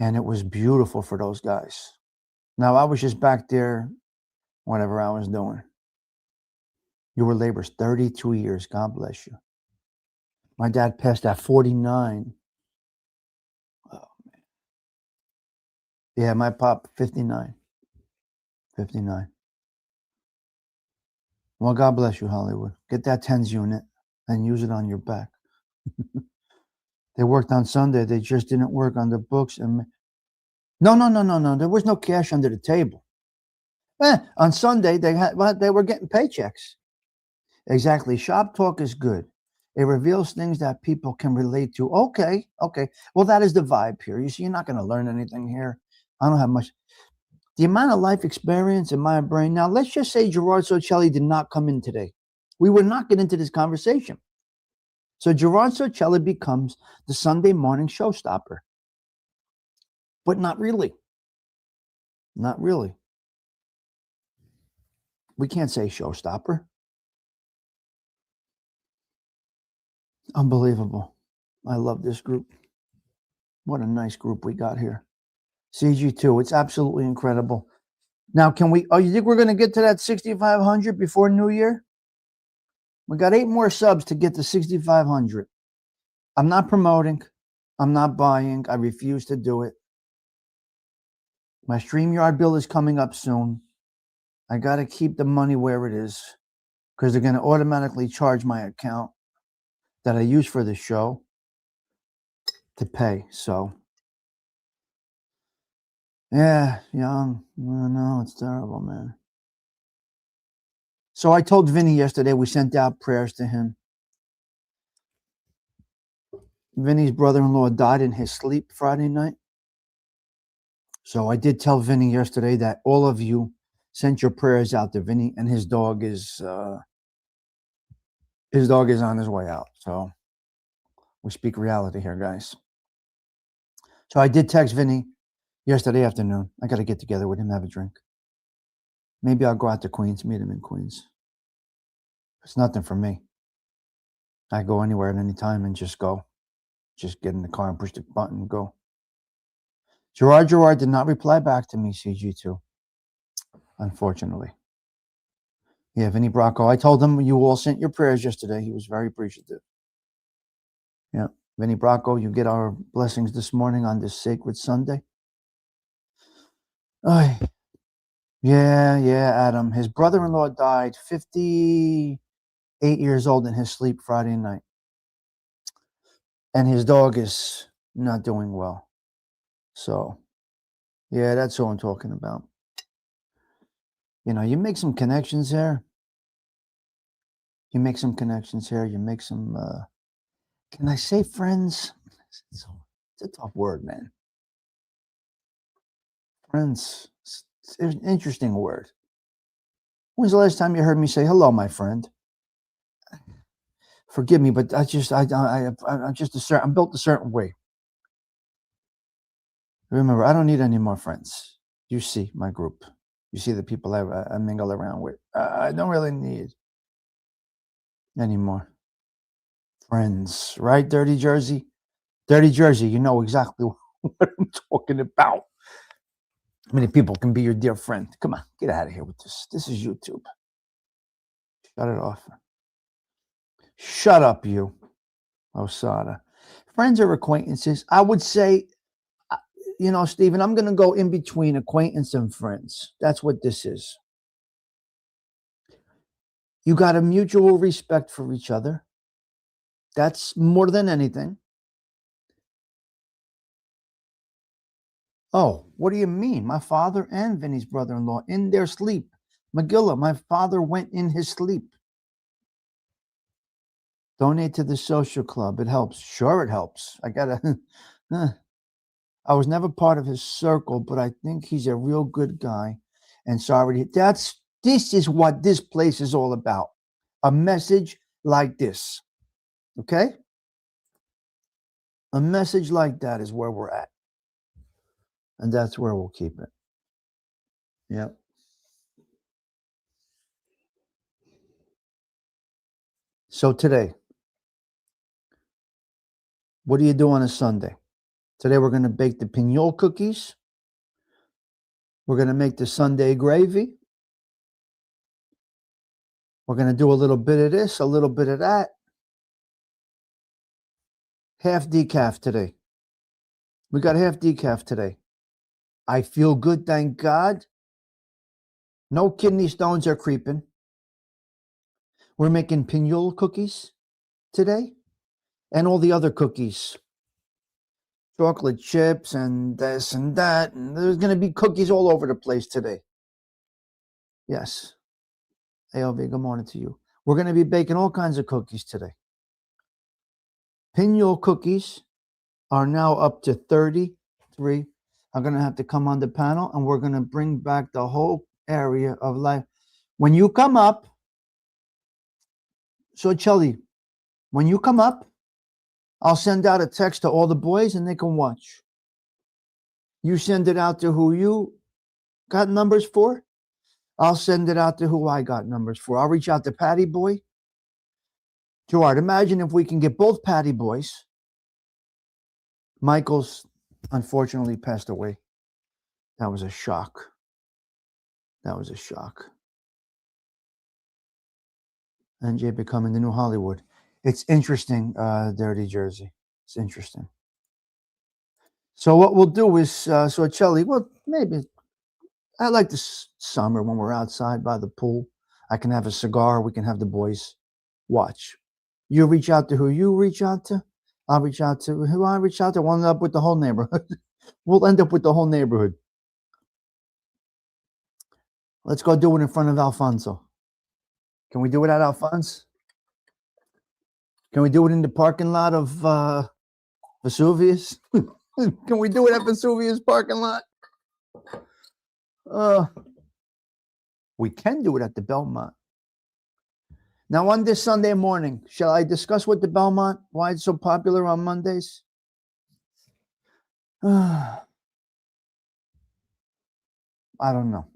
And it was beautiful for those guys. Now, I was just back there, whatever I was doing. You were laborers 32 years. God bless you. My dad passed at 49. Oh, man. Yeah, my pop, 59. 59. Well, God bless you, Hollywood. Get that TENS unit and use it on your back. They worked on Sunday. They just didn't work on the books. And no. There was no cash under the table. On Sunday, they were getting paychecks. Exactly. Shop talk is good. It reveals things that people can relate to. Okay. Well, that is the vibe here. You see, you're not going to learn anything here. I don't have much. The amount of life experience in my brain. Now, let's just say Gerard Socelli did not come in today. We would not get into this conversation. So Gerard Socelli becomes the Sunday morning showstopper. But not really. Not really. We can't say showstopper. Unbelievable. I love this group. What a nice group we got here. CG2, it's absolutely incredible. Now, you think we're going to get to that 6,500 before New Year? We got 8 more subs to get to 6,500. I'm not promoting. I'm not buying. I refuse to do it. My StreamYard bill is coming up soon. I got to keep the money where it is because they're going to automatically charge my account that I use for the show to pay. So, yeah, young. No, it's terrible, man. So I told Vinny yesterday, we sent out prayers to him. Vinny's brother-in-law died in his sleep Friday night. So I did tell Vinny yesterday that all of you sent your prayers out to Vinny, and his dog is on his way out. So we speak reality here, guys. So I did text Vinny yesterday afternoon. I got to get together with him, have a drink. Maybe I'll go out to Queens, meet him in Queens. It's nothing for me. I go anywhere at any time and just go. Just get in the car and push the button and go. Gerard did not reply back to me, CG2. Unfortunately. Yeah, Vinny Bracco. I told him you all sent your prayers yesterday. He was very appreciative. Yeah. Vinny Bracco, you get our blessings this morning on this sacred Sunday. Oh, yeah, Adam. His brother-in-law died 58 years old in his sleep Friday night. And his dog is not doing well. So, yeah, that's all I'm talking about. You know, you make some connections here. You make some, can I say friends? It's a tough word, man. Friends, it's an interesting word. When's the last time you heard me say, hello, my friend? Forgive me, but I'm built a certain way. Remember, I don't need any more friends. You see my group. You see the people I mingle around with. I don't really need any more friends, right? Dirty Jersey, you know exactly what I'm talking about. How many people can be your dear friend? Come on, get out of here with this. This is YouTube. Shut it off. Shut up, you, Osada. Friends or acquaintances? I would say, you know, Stephen, I'm going to go in between acquaintance and friends. That's what this is. You got a mutual respect for each other. That's more than anything. Oh, what do you mean? My father and Vinny's brother-in-law in their sleep. Megillah, my father went in his sleep. Donate to the social club. It helps. Sure, it helps. I was never part of his circle, but I think he's a real good guy. And sorry, this is what this place is all about. A message like this. Okay? A message like that is where we're at. And that's where we'll keep it. Yep. So today, what do you do on a Sunday? Today we're going to bake the pignol cookies. We're going to make the Sunday gravy. We're going to do a little bit of this, a little bit of that. Half decaf today. We got half decaf today. I feel good, thank God. No kidney stones are creeping. We're making pignol cookies today and all the other cookies. Chocolate chips and this and that. And there's going to be cookies all over the place today. Yes. ALV, good morning to you. We're going to be baking all kinds of cookies today. Pignol cookies are now up to 33. I'm going to have to come on the panel and we're going to bring back the whole area of life. When you come up, so Chelly, when you come up, I'll send out a text to all the boys and they can watch. You send it out to who you got numbers for. I'll send it out to who I got numbers for. I'll reach out to Patty Boy. Gerard, imagine if we can get both Patty Boys. Michael's unfortunately passed away. That was a shock. That was a shock. NJ becoming the new Hollywood. It's interesting, Dirty Jersey. It's interesting. So what we'll do is, so Chelly, well, maybe I like this summer when we're outside by the pool. I can have a cigar. We can have the boys watch. You reach out to who you reach out to. I'll reach out to who I reach out to. We'll end up with the whole neighborhood. We'll end up with the whole neighborhood. Let's go do it in front of Alfonso. Can we do it at Alfonso? Can we do it in the parking lot of Vesuvius? Can we do it at Vesuvius parking lot? We can do it at the Belmont. Now, on this Sunday morning, shall I discuss with the Belmont why it's so popular on Mondays? I don't know.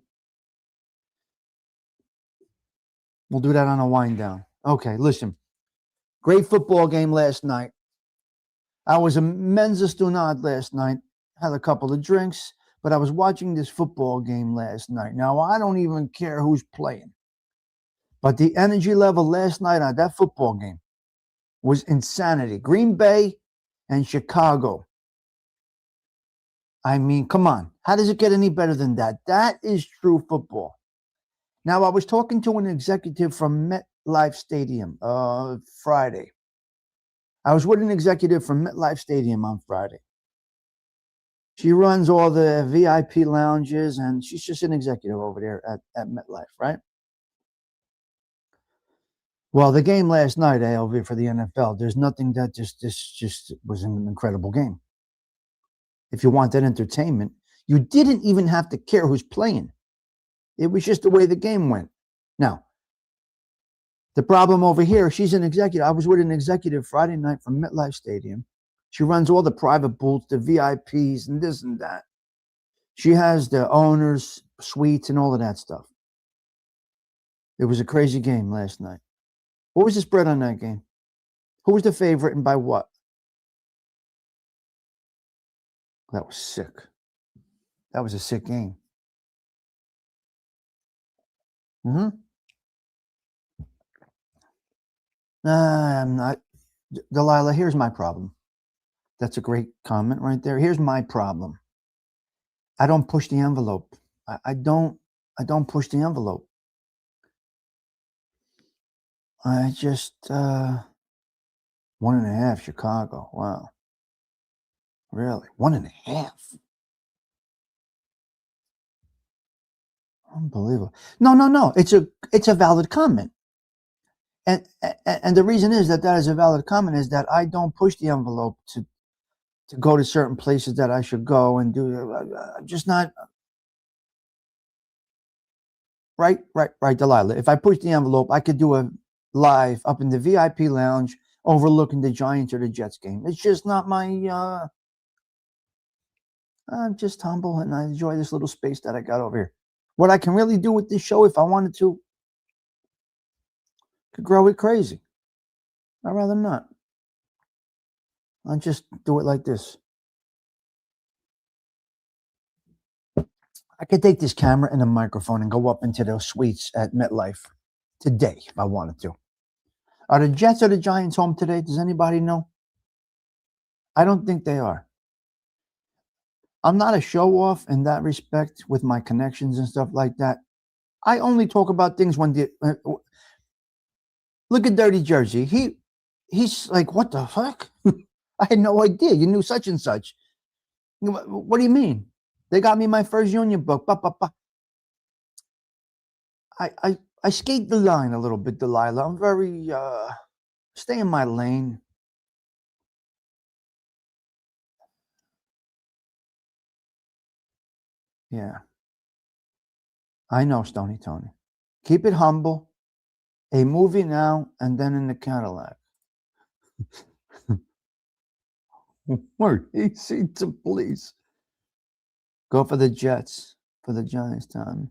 We'll do that on a wind down. Okay, listen. Great football game last night. I was a men's stunad last night. Had a couple of drinks, but I was watching this football game last night. Now, I don't even care who's playing. But the energy level last night on that football game was insanity. Green Bay and Chicago. I mean, come on. How does it get any better than that? That is true football. Now, I was talking to an executive from MetLife Stadium Friday. I was with an executive from MetLife Stadium on Friday. She runs all the VIP lounges, and she's just an executive over there at MetLife, right? Well, the game last night, ALV, for the NFL, there's nothing that just was an incredible game. If you want that entertainment, you didn't even have to care who's playing. It was just the way the game went. Now, the problem over here, she's an executive. I was with an executive Friday night from MetLife Stadium. She runs all the private booths, the VIPs, and this and that. She has the owners' suites and all of that stuff. It was a crazy game last night. What was the spread on that game? Who was the favorite and by what? That was sick. That was a sick game. I'm not. Delilah, here's my problem. That's a great comment right there. Here's my problem. I don't push the envelope. I don't push the envelope. I just 1.5 Chicago. Wow. Really? 1.5. Unbelievable. No. It's a valid comment. And the reason is that is a valid comment is that I don't push the envelope to go to certain places that I should go and do. I'm just not. Right, Delilah. If I push the envelope, I could do a live up in the VIP lounge overlooking the Giants or the Jets game. It's just not my. I'm just humble and I enjoy this little space that I got over here. What I can really do with this show, if I wanted to, could grow it crazy. I'd rather not. I'll just do it like this. I could take this camera and a microphone and go up into those suites at MetLife today if I wanted to. Are the Jets or the Giants home today? Does anybody know? I don't think they are. I'm not a show-off in that respect with my connections and stuff like that. I only talk about things when look at Dirty Jersey. He's like, what the fuck? I had no idea. You knew such and such. What do you mean? They got me my first union book. I skate the line a little bit, Delilah. I'm very stay in my lane. Yeah. I know, Stony Tony. Keep it humble. A movie now and then in the Cadillac. Word, easy to please. Go for the Jets, for the Giants, Tommy.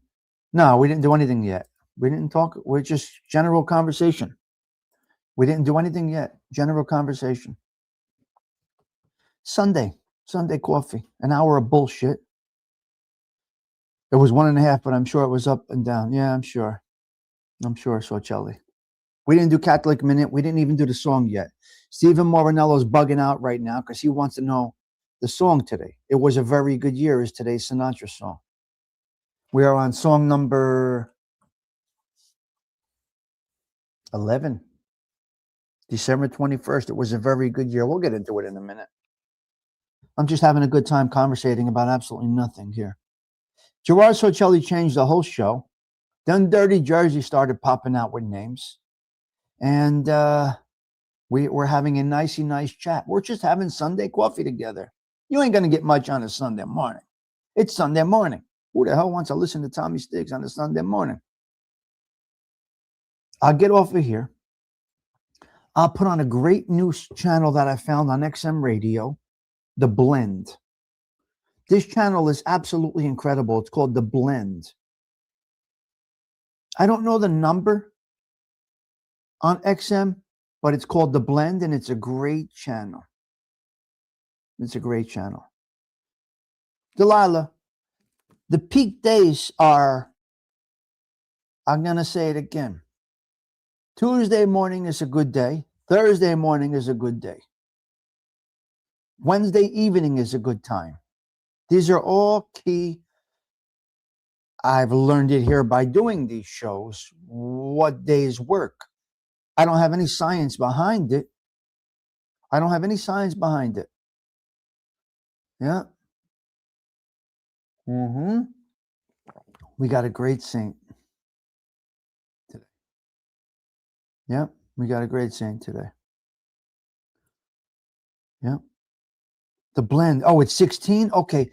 No, we didn't do anything yet. We didn't talk. We're just general conversation. We didn't do anything yet. General conversation. Sunday coffee. An hour of bullshit. It was 1.5, but I'm sure it was up and down. Yeah, I'm sure. Sorcelli. We didn't do Catholic Minute. We didn't even do the song yet. Stephen Morinello's bugging out right now because he wants to know the song today. It was a very good year is today's Sinatra song. We are on song number 11. December 21st. It was a very good year. We'll get into it in a minute. I'm just having a good time conversating about absolutely nothing here. Gerard Sorcelli changed the whole show. Then Dirty Jersey started popping out with names. And we're having a nice chat. We're just having Sunday coffee together. You ain't going to get much on a Sunday morning. It's Sunday morning. Who the hell wants to listen to Tommy Stigs on a Sunday morning? I'll get off of here. I'll put on a great news channel that I found on XM Radio, The Blend. This channel is absolutely incredible. It's called The Blend. I don't know the number on XM, but it's called The Blend, and it's a great channel. Delilah, the peak days are, I'm going to say it again. Tuesday morning is a good day. Thursday morning is a good day. Wednesday evening is a good time. These are all key. I've learned it here by doing these shows, what days work. I don't have any science behind it. Yeah. We got a great saint today. Yeah, we got a great saint today. Yeah. The Blend. Oh, it's 16? Okay.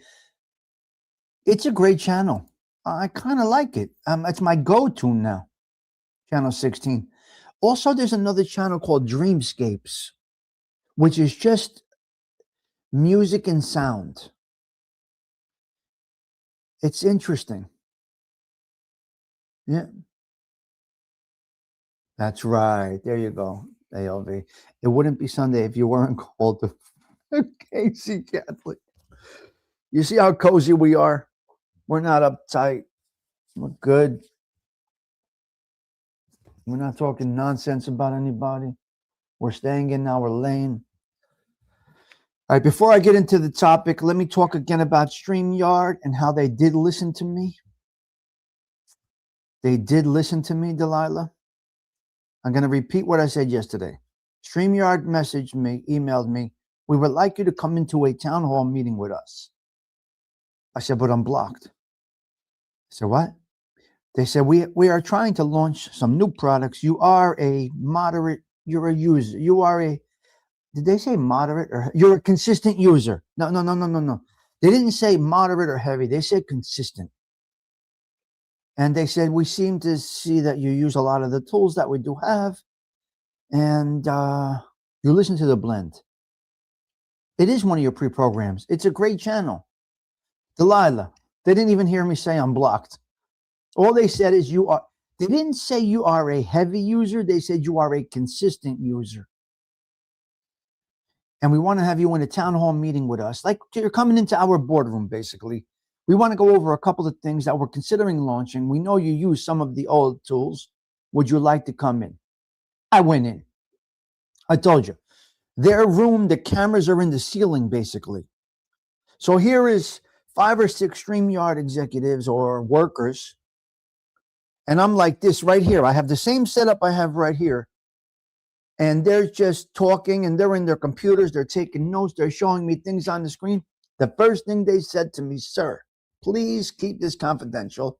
It's a great channel. I kind of like it. It's my go-to now. Channel 16. Also, there's another channel called Dreamscapes, which is just music and sound. It's interesting. Yeah. That's right. There you go, ALV. It wouldn't be Sunday if you weren't called the Casey Catholic. You see how cozy we are? We're not uptight. We're good. We're not talking nonsense about anybody. We're staying in our lane. All right, before I get into the topic, let me talk again about StreamYard and how they did listen to me. They did listen to me, Delilah. I'm going to repeat what I said yesterday. StreamYard messaged me, emailed me. We would like you to come into a town hall meeting with us. I said, but I'm blocked. I said, what? They said, we are trying to launch some new products. You are a moderate, you're a user. You are a, did they say moderate or you're a consistent user? No. They didn't say moderate or heavy. They said consistent. And they said, we seem to see that you use a lot of the tools that we do have. And you listen to The Blend. It is one of your pre-programs. It's a great channel. Delilah, they didn't even hear me say I'm blocked. All they said is they didn't say you are a heavy user. They said you are a consistent user. and we want to have you in a town hall meeting with us. Like you're coming into our boardroom, basically. We want to go over a couple of things that we're considering launching. We know you use some of the old tools. Would you like to come in? I went in. I told you. Their room, the cameras are in the ceiling, basically. So here is 5 or 6 StreamYard executives or workers. And I'm like this right here. I have the same setup I have right here. And they're just talking and they're in their computers. They're taking notes. They're showing me things on the screen. The first thing they said to me, sir, please keep this confidential.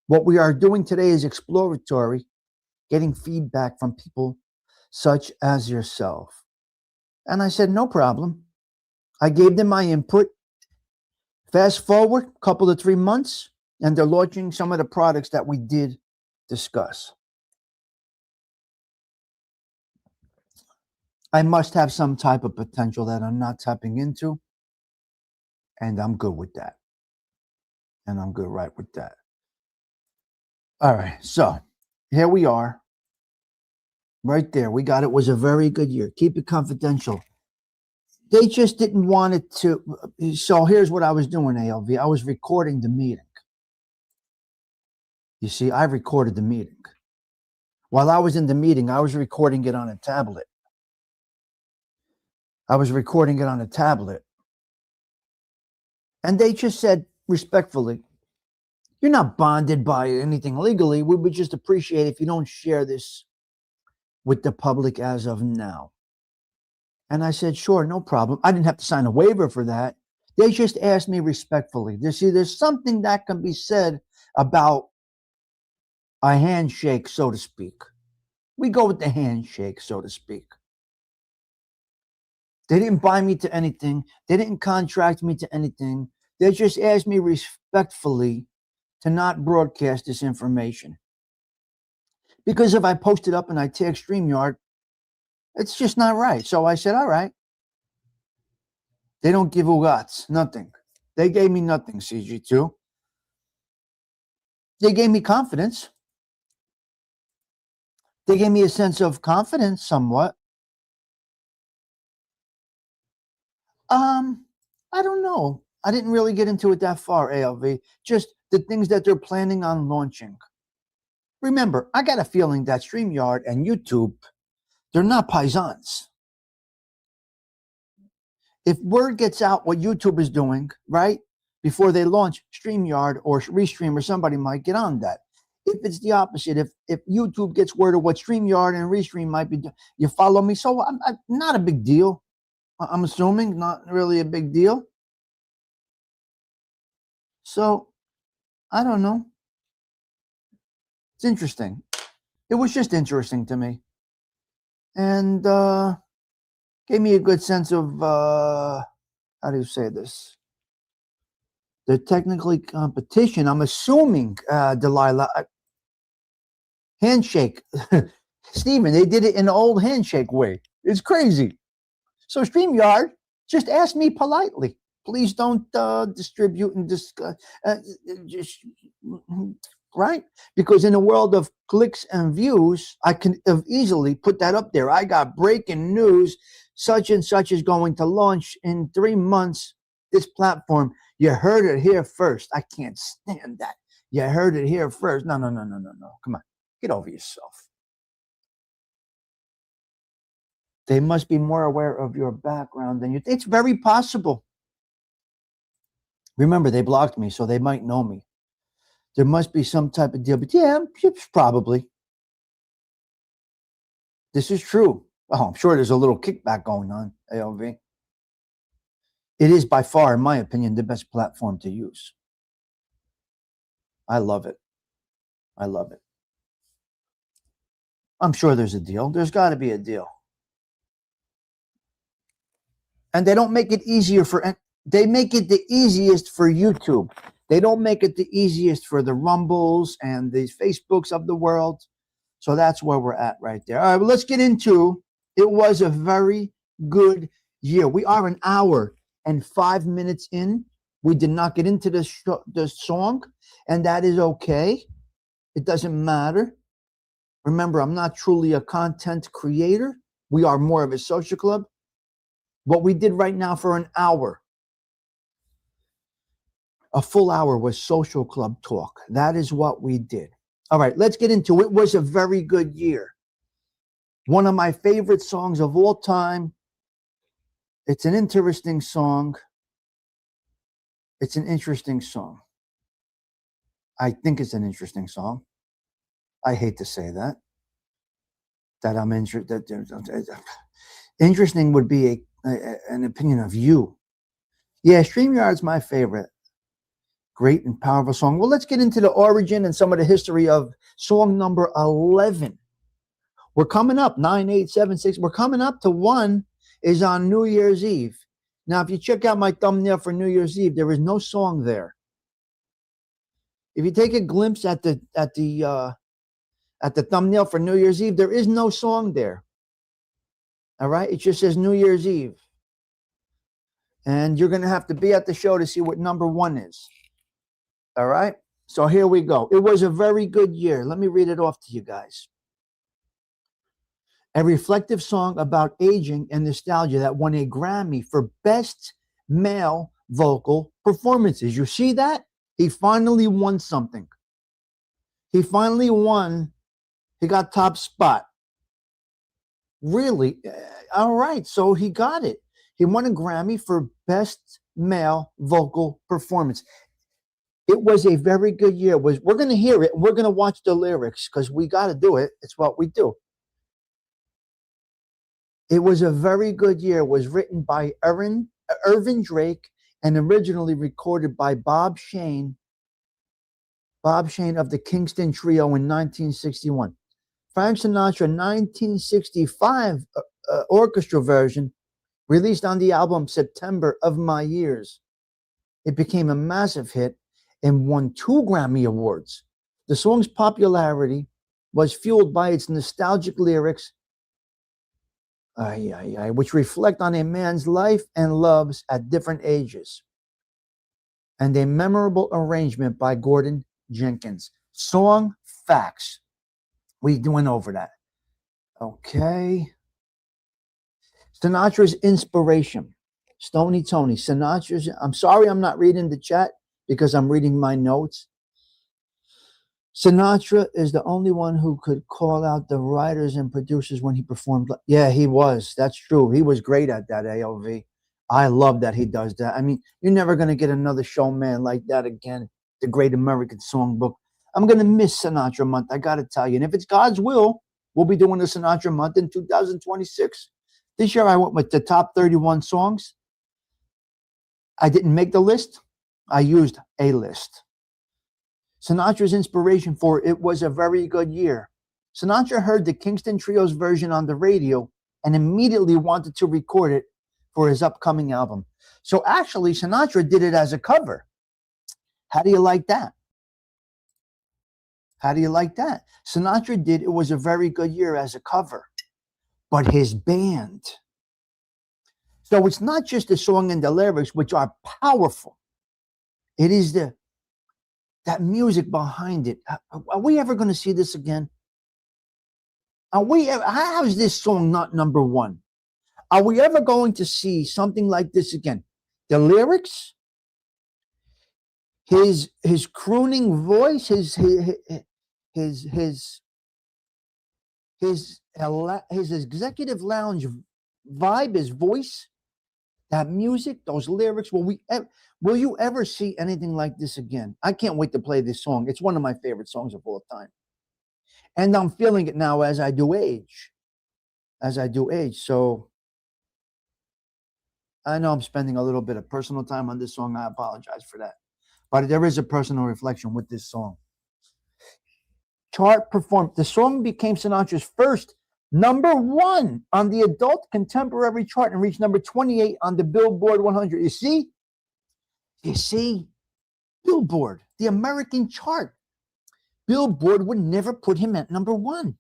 What we are doing today is exploratory, getting feedback from people such as yourself. And I said, no problem. I gave them my input. Fast forward a couple of 3 months, and they're launching some of the products that we did discuss. I must have some type of potential that I'm not tapping into, and I'm good with that. And I'm good right with that. All right, so here we are. Right there, we got it. Was a very good year. Keep it confidential. They just didn't want it to. So here's what I was doing, ALV. I was recording the meeting. You see, I recorded the meeting. While I was in the meeting, I was recording it on a tablet. And they just said respectfully, you're not bonded by anything legally. We would just appreciate if you don't share this with the public as of now. And I said, sure, no problem. I didn't have to sign a waiver for that. They just asked me respectfully. There's something that can be said about a handshake, so to speak. We go with the handshake, so to speak. They didn't buy me to anything. They didn't contract me to anything. They just asked me respectfully to not broadcast this information. Because if I post it up and I tag StreamYard, it's just not right. So I said, all right. They don't give a guts, nothing. They gave me nothing, CG2. They gave me confidence. They gave me a sense of confidence somewhat. I don't know. I didn't really get into it that far, ALV. Just the things that they're planning on launching. Remember, I got a feeling that StreamYard and YouTube, they're not paisans. If word gets out what YouTube is doing, right, before they launch StreamYard or Restream or somebody might get on that. If it's the opposite, if YouTube gets word of what StreamYard and Restream might be doing, you follow me? So I'm not a big deal. I'm assuming not really a big deal. So I don't know. It's interesting. It was just interesting to me. And gave me a good sense of, how do you say this? The technically competition, I'm assuming, Delilah. Handshake. Steven, they did it in the old handshake way. It's crazy. So StreamYard, just ask me politely. Please don't distribute and discuss. Just, right? Because in a world of clicks and views, I can have easily put that up there. I got breaking news. Such and such is going to launch in 3 months. This platform. You heard it here first. I can't stand that. You heard it here first. No. Come on. Get over yourself. They must be more aware of your background than you. It's very possible. Remember, they blocked me, so they might know me. There must be some type of deal. But yeah, probably. This is true. Oh, I'm sure there's a little kickback going on, ALV. It is by far, in my opinion, the best platform to use. I love it. I'm sure there's a deal. There's got to be a deal. And they don't make it easier they make it the easiest for YouTube. They don't make it the easiest for the Rumbles and the Facebooks of the world. So that's where we're at right there. All right, well, let's get into, it was a very good year. We are an hour and 5 minutes in. We did not get into the song, and that is okay. It doesn't matter. Remember, I'm not truly a content creator. We are more of a social club. What we did right now for an hour, a full hour, was social club talk. That is what we did. All right, let's get into it. It was a very good year. One of my favorite songs of all time. It's an interesting song. It's an interesting song. I think it's an interesting song. I hate to say that. That I'm interested. Interesting would be an opinion of you. Yeah, StreamYard's my favorite. Great and powerful song. Well, let's get into the origin and some of the history of song number 11. We're coming up, 9876. We're coming up to 1 is on New Year's Eve. Now, if you check out my thumbnail for New Year's Eve, there is no song there. If you take a glimpse at the thumbnail for New Year's Eve, there is no song there. All right? It just says New Year's Eve. And you're going to have to be at the show to see what number 1 is. All right? So here we go. It was a very good year. Let me read it off to you guys. A reflective song about aging and nostalgia that won a Grammy for Best Male Vocal Performances. You see that? He finally won something. He finally won. He got top spot. Really? All right. So he got it. He won a Grammy for Best Male Vocal Performance. It was a very good year. We're going to hear it. We're going to watch the lyrics because we got to do it. It's what we do. It was a very good year. It was written by Irvin Drake and originally recorded by Bob Shane of the Kingston Trio in 1961. Frank Sinatra 1965 orchestra version released on the album September of My Years. It became a massive hit and won 2 Grammy Awards. The song's popularity was fueled by its nostalgic lyrics, which reflect on a man's life and loves at different ages, and a memorable arrangement by Gordon Jenkins. Song facts. We went over that. Okay. Sinatra's inspiration. Stony Tony. Sinatra's. I'm sorry I'm not reading the chat because I'm reading my notes. Sinatra is the only one who could call out the writers and producers when he performed. Yeah, he was. That's true. He was great at that, AOV. I love that he does that. I mean, you're never going to get another showman like that again. The Great American Songbook. I'm going to miss Sinatra Month, I got to tell you. And if it's God's will, we'll be doing the Sinatra Month in 2026. This year I went with the top 31 songs. I didn't make the list. I used a list. Sinatra's inspiration for It Was a Very Good Year. Sinatra heard the Kingston Trio's version on the radio and immediately wanted to record it for his upcoming album. So actually, Sinatra did it as a cover. How do you like that? How do you like that? Sinatra did It Was a Very Good Year as a cover, but his band. So it's not just the song and the lyrics, which are powerful. It is that music behind it. Are we ever going to see this again? How is this song not number 1? Are we ever going to see something like this again? The lyrics, his crooning voice, his executive lounge vibe, his voice, that music, those lyrics. Will you ever see anything like this again? I can't wait to play this song. It's one of my favorite songs of all time. And I'm feeling it now as I do age. So I know I'm spending a little bit of personal time on this song. I apologize for that. But there is a personal reflection with this song. Chart performed. The song became Sinatra's first number 1 on the adult contemporary chart and reached number 28 on the Billboard 100. You see, Billboard, the American chart. Billboard would never put him at number 1.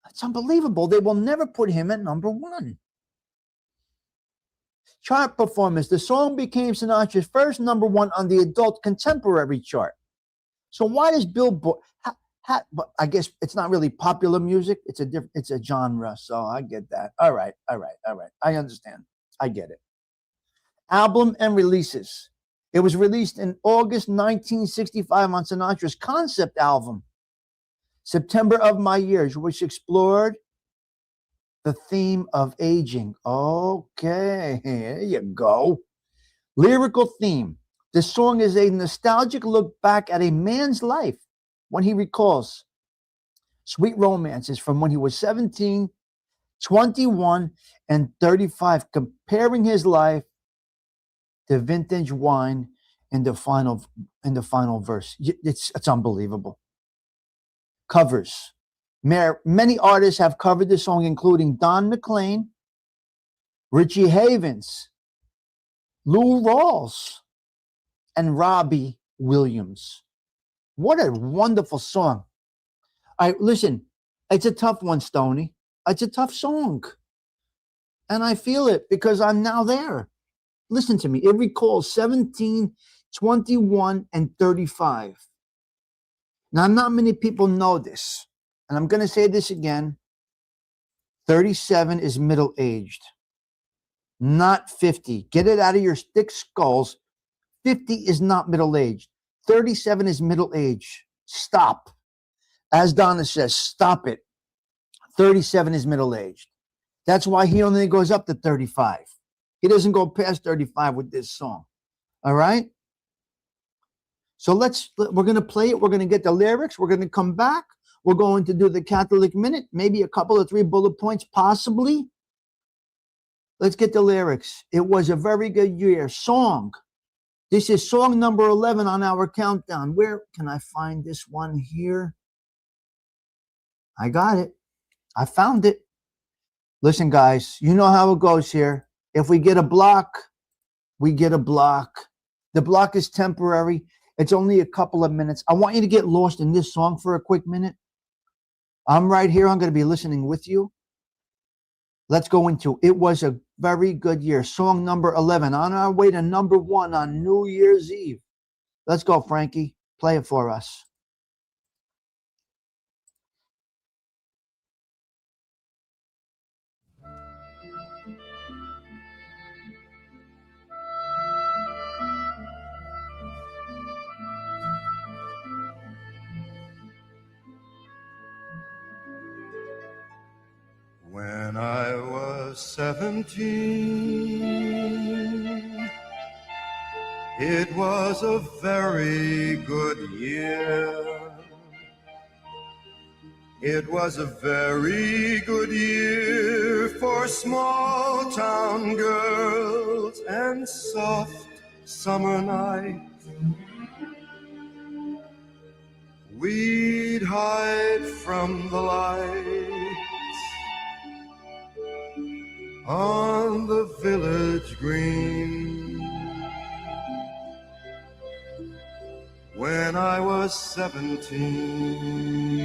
That's unbelievable. They will never put him at number 1. Chart performance. The song became Sinatra's first number 1 on the adult contemporary chart. So why does Billboard, But I guess it's not really popular music. It's a genre. So I get that. All right. I understand. I get it. Album and releases. It was released in August 1965 on Sinatra's concept album, September of My Years, which explored the theme of aging. Okay, there you go. Lyrical theme. The song is a nostalgic look back at a man's life when he recalls sweet romances from when he was 17, 21, and 35, comparing his life to vintage wine in the final verse. It's unbelievable. Covers. Many artists have covered the song, including Don McLean, Richie Havens, Lou Rawls, and Robbie Williams. What a wonderful song. All right, listen, it's a tough one, Stoney. It's a tough song. And I feel it because I'm now there. Listen to me. It recalls 17, 21, and 35. Now, not many people know this. And I'm going to say this again. 37 is middle-aged, not 50. Get it out of your thick skulls. 50 is not middle-aged. 37 is middle-aged. Stop. As Donna says, stop it. 37 is middle-aged. That's why he only goes up to 35. He doesn't go past 35 with this song. All right? So we're going to play it. We're going to get the lyrics. We're going to come back. We're going to do the Catholic Minute, maybe a couple of 3 bullet points, possibly. Let's get the lyrics. It was a very good year. Song. This is song number 11 on our countdown. Where can I find this one here? I got it. I found it. Listen, guys, you know how it goes here. If we get a block, we get a block. The block is temporary. It's only a couple of minutes. I want you to get lost in this song for a quick minute. I'm right here. I'm going to be listening with you. Let's go into It Was a Very Good Year. Song number 11. On our way to number 1 on New Year's Eve. Let's go, Frankie. Play it for us. When I was 17, it was a very good year. It was a very good year for small town girls and soft summer nights. We'd hide from the lights on the village green. When I was 17,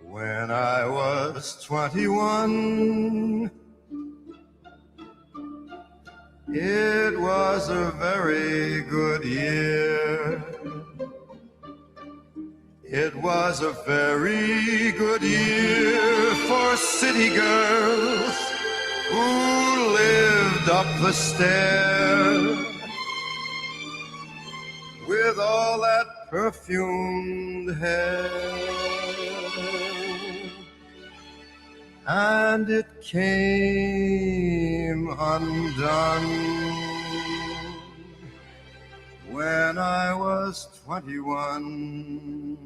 when I was 21, it was a very good year. It was a very good year for city girls who lived up the stair with all that perfumed hair. And it came undone when I was 21.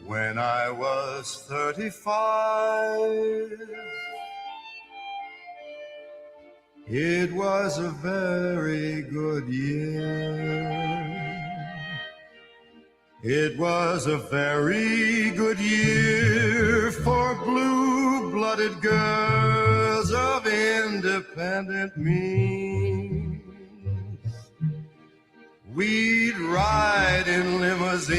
When I was 35, it was a very good year. It was a very good year for blue-blooded girls of independent means. We'd ride in limousines.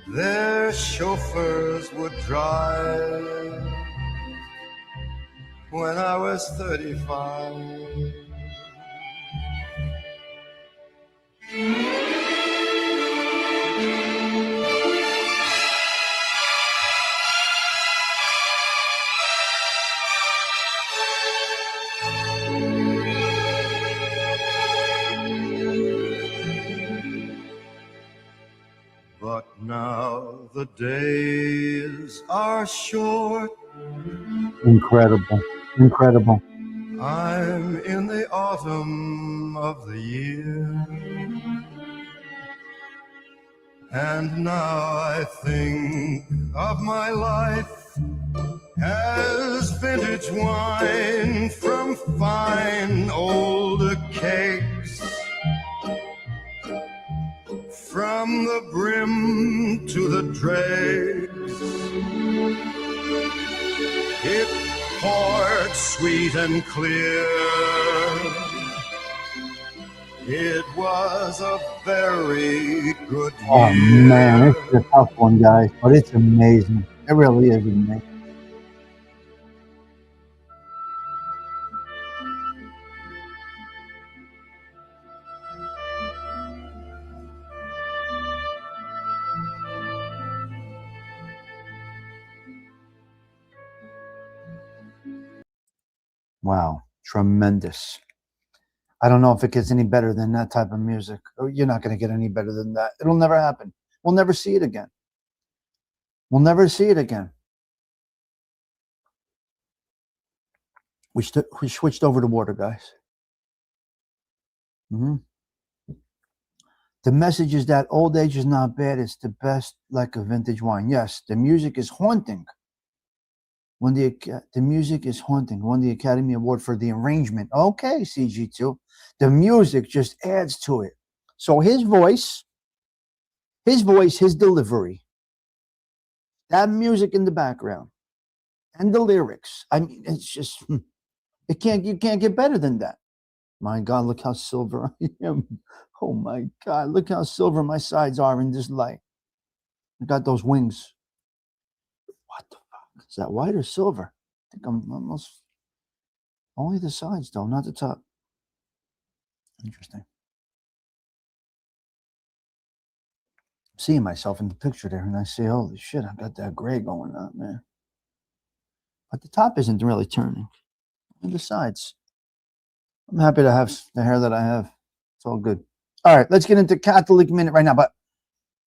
Their chauffeurs would drive. When I was 35. But now the days are short. Incredible. Incredible. I'm in the autumn of the year. And now I think of my life as vintage wine from fine old kegs. From the brim to the dregs, it poured sweet and clear. It was a very good year. Oh man, this is a tough one, guys, but it's amazing. It really is amazing. Wow, tremendous. I don't know if it gets any better than that type of music. Oh, you're not going to get any better than that. It'll never happen. We'll never see it again. We'll never see it again. We switched over to water, guys. The message is that old age is not bad. It's the best, like a vintage wine. Yes, the music is haunting. The music is haunting. Won the Academy Award for the arrangement. Okay, CG2. The music just adds to it. So his voice, his delivery, that music in the background, and the lyrics. I mean, it's just, you can't get better than that. My God, look how silver I am. Oh my God, look how silver my sides are in this light. I got those wings. What the fuck? Is that white or silver? I think I'm almost, only the sides though, not the top. Interesting. I'm seeing myself in the picture there and I say, holy shit, I got that gray going on, man. But the top isn't really turning. And the sides. I'm happy to have the hair that I have. It's all good. All right, let's get into Catholic Minute right now. But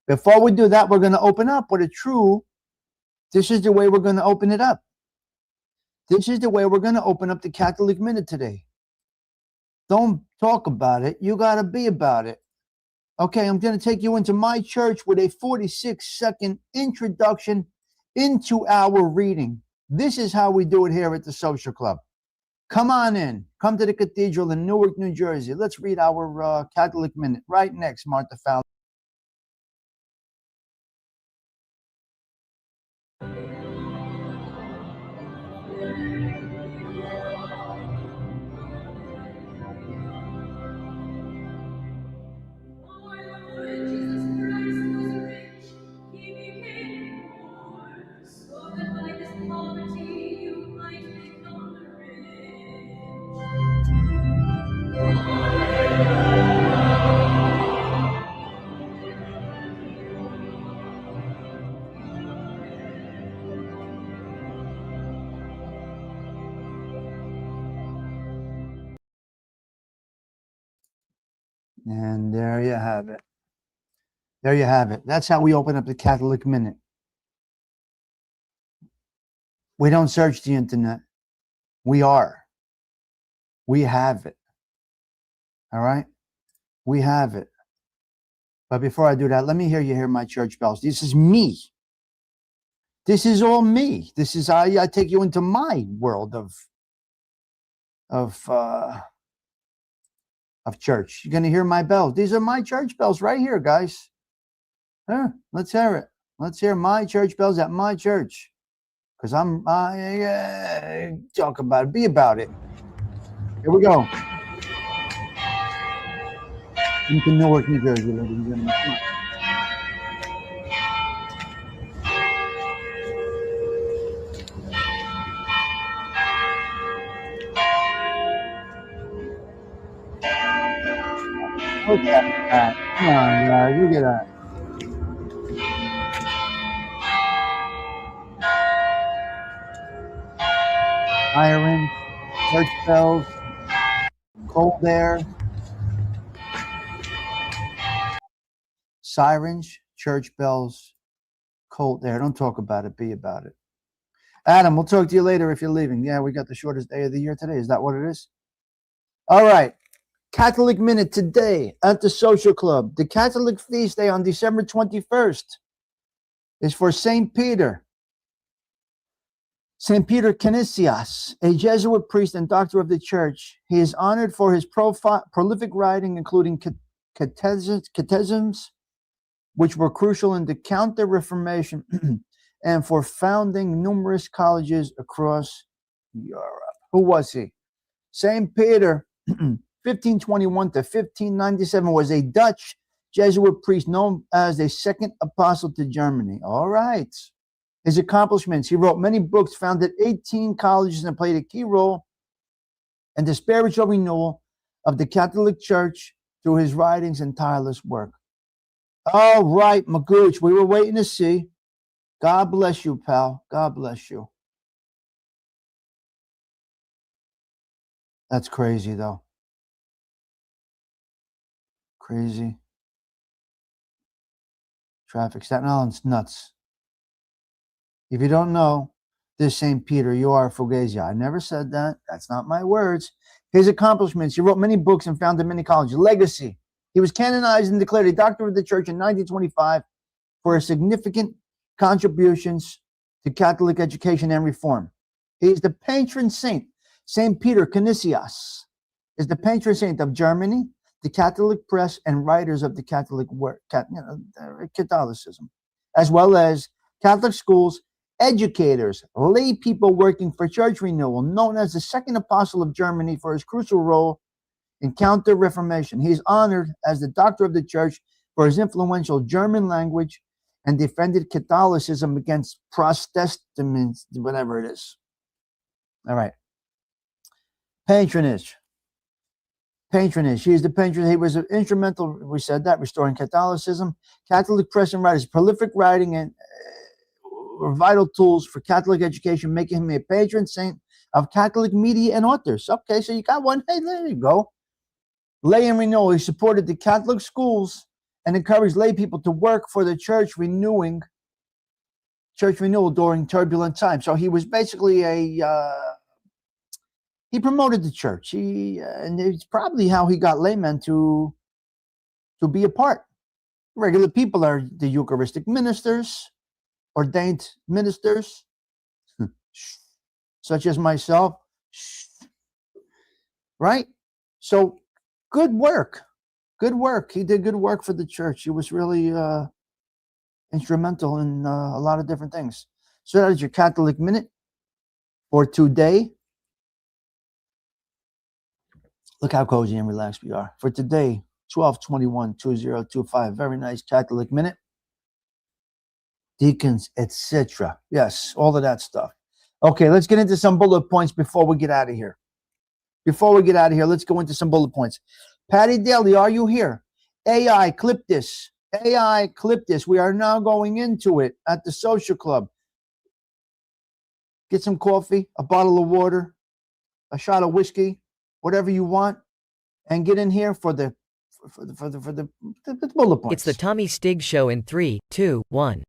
before we do that, we're going to open up with a true, this is the way we're going to open it up. This is the way we're going to open up the Catholic Minute today. Don't talk about it. You got to be about it. Okay, I'm going to take you into my church with a 46-second introduction into our reading. This is how we do it here at the Social Club. Come on in. Come to the cathedral in Newark, New Jersey. Let's read our Catholic Minute. Right next, Martha Fowler. And there you have it. There you have it. That's how we open up the Catholic Minute. We don't search the internet. We are. We have it. All right? We have it. But before I do that, let me hear you hear my church bells. This is me. This is all me. This is I take you into my world of of church. You're going to hear my bells. These are my church bells right here, guys. Let's hear it. Let's hear my church bells at my church. Because talk about it. Be about it. Here we go. Into Newark, New Jersey, ladies and gentlemen. Come on. Look at that. Come on, guys. Look at that. Iron, church bells, cold air, sirens, church bells, cold air. Don't talk about it. Be about it. Adam, we'll talk to you later if you're leaving. Yeah, we got the shortest day of the year today. Is that what it is? All right. Catholic Minute today at the Social Club. The Catholic feast day on December 21st is for St. Peter. St. Peter Canisius, a Jesuit priest and doctor of the church. He is honored for his prolific writing, including catechisms, which were crucial in the Counter-Reformation, and for founding numerous colleges across Europe. Who was he? St. Peter, 1521 to 1597, was a Dutch Jesuit priest known as the second apostle to Germany. All right. His accomplishments: he wrote many books, founded 18 colleges, and played a key role in the spiritual renewal of the Catholic Church through his writings and tireless work. All right, Magooch, we were waiting to see. God bless you, pal. God bless you. That's crazy, though. Crazy. Traffic. Staten Island's nuts. If you don't know this St. Peter, you are a Fugazi. I never said that. That's not my words. His accomplishments: he wrote many books and founded many colleges. Legacy: he was canonized and declared a doctor of the church in 1925 for his significant contributions to Catholic education and reform. He is the patron saint. St. Peter Canisius is the patron saint of Germany, the Catholic press, and writers of the Catholic work, Catholicism, as well as Catholic schools, educators, lay people working for church renewal, known as the second apostle of Germany for his crucial role in Counter-Reformation. He is honored as the doctor of the church for his influential German language and defended Catholicism against Protestants, whatever it is. All right. Patronage. He is the patron. He was instrumental, we said that, restoring Catholicism. Catholic press and writers, prolific writing and were vital tools for Catholic education, making him a patron saint of Catholic media and authors. Okay, so you got one. Hey, there you go. Lay and renewal. He supported the Catholic schools and encouraged lay people to work for the church renewal during turbulent times. So he was basically he promoted the church. And it's probably how he got laymen to be a part. Regular people are the Eucharistic ministers, ordained ministers, such as myself, right? So good work. He did good work for the church. He was really instrumental in a lot of different things. So that is your Catholic Minute for today. Look how cozy and relaxed we are. For today, 12/21/2025. Very nice Catholic Minute. Deacons, etc. Yes, all of that stuff. Okay, let's get into some bullet points before we get out of here. Let's go into some bullet points. Patty Daly, are you here? AI, clip this. We are now going into it at the Social Club. Get some coffee, a bottle of water, a shot of whiskey, whatever you want, and get in here for the bullet points. It's the Tommy Stigs Show in 3, 2, 1.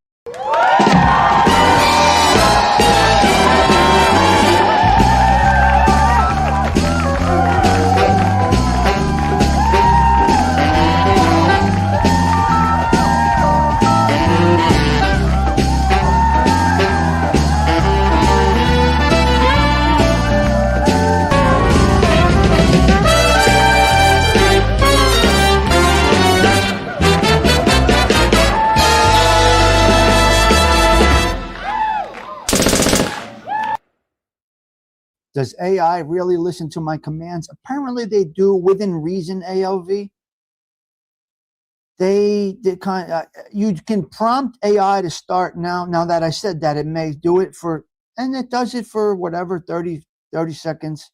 Does AI really listen to my commands? Apparently they do within reason, ALV. They kind of, you can prompt AI to start now. Now that I said that, it may do it for, and it does it for whatever, 30 seconds.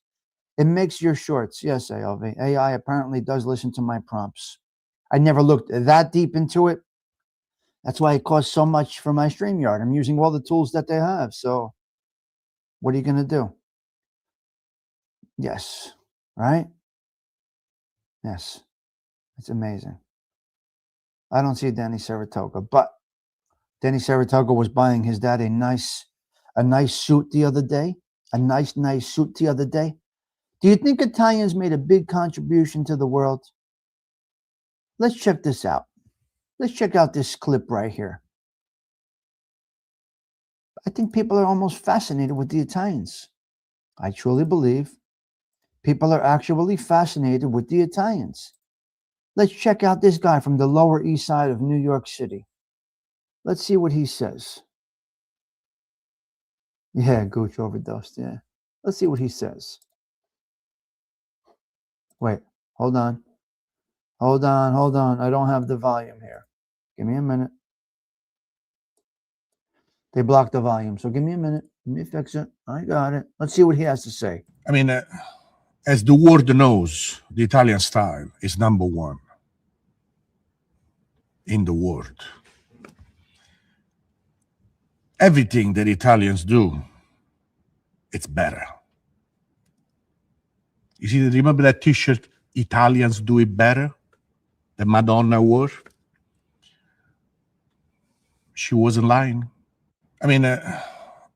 It makes your shorts. Yes, ALV. AI apparently does listen to my prompts. I never looked that deep into it. That's why it costs so much for my StreamYard. I'm using all the tools that they have. So what are you going to do? Yes. Right? Yes. It's amazing. I don't see Danny Saratoga, but Danny Saratoga was buying his dad a nice suit the other day. A nice suit the other day. Do you think Italians made a big contribution to the world? Let's check this out. Let's check out this clip right here. I think people are almost fascinated with the Italians. I truly believe people are actually fascinated with the Italians. Let's check out this guy from the Lower East Side of New York City. Let's see what he says. Yeah, Gooch overdosed, yeah. Let's see what he says. Wait, hold on. Hold on. I don't have the volume here. Give me a minute. They blocked the volume, so give me a minute. Let me fix it. I got it. Let's see what he has to say. I mean, as the world knows, the Italian style is number one in the world. Everything that Italians do, it's better. You see, remember that T-shirt, Italians do it better? That Madonna wore? She wasn't lying. I mean,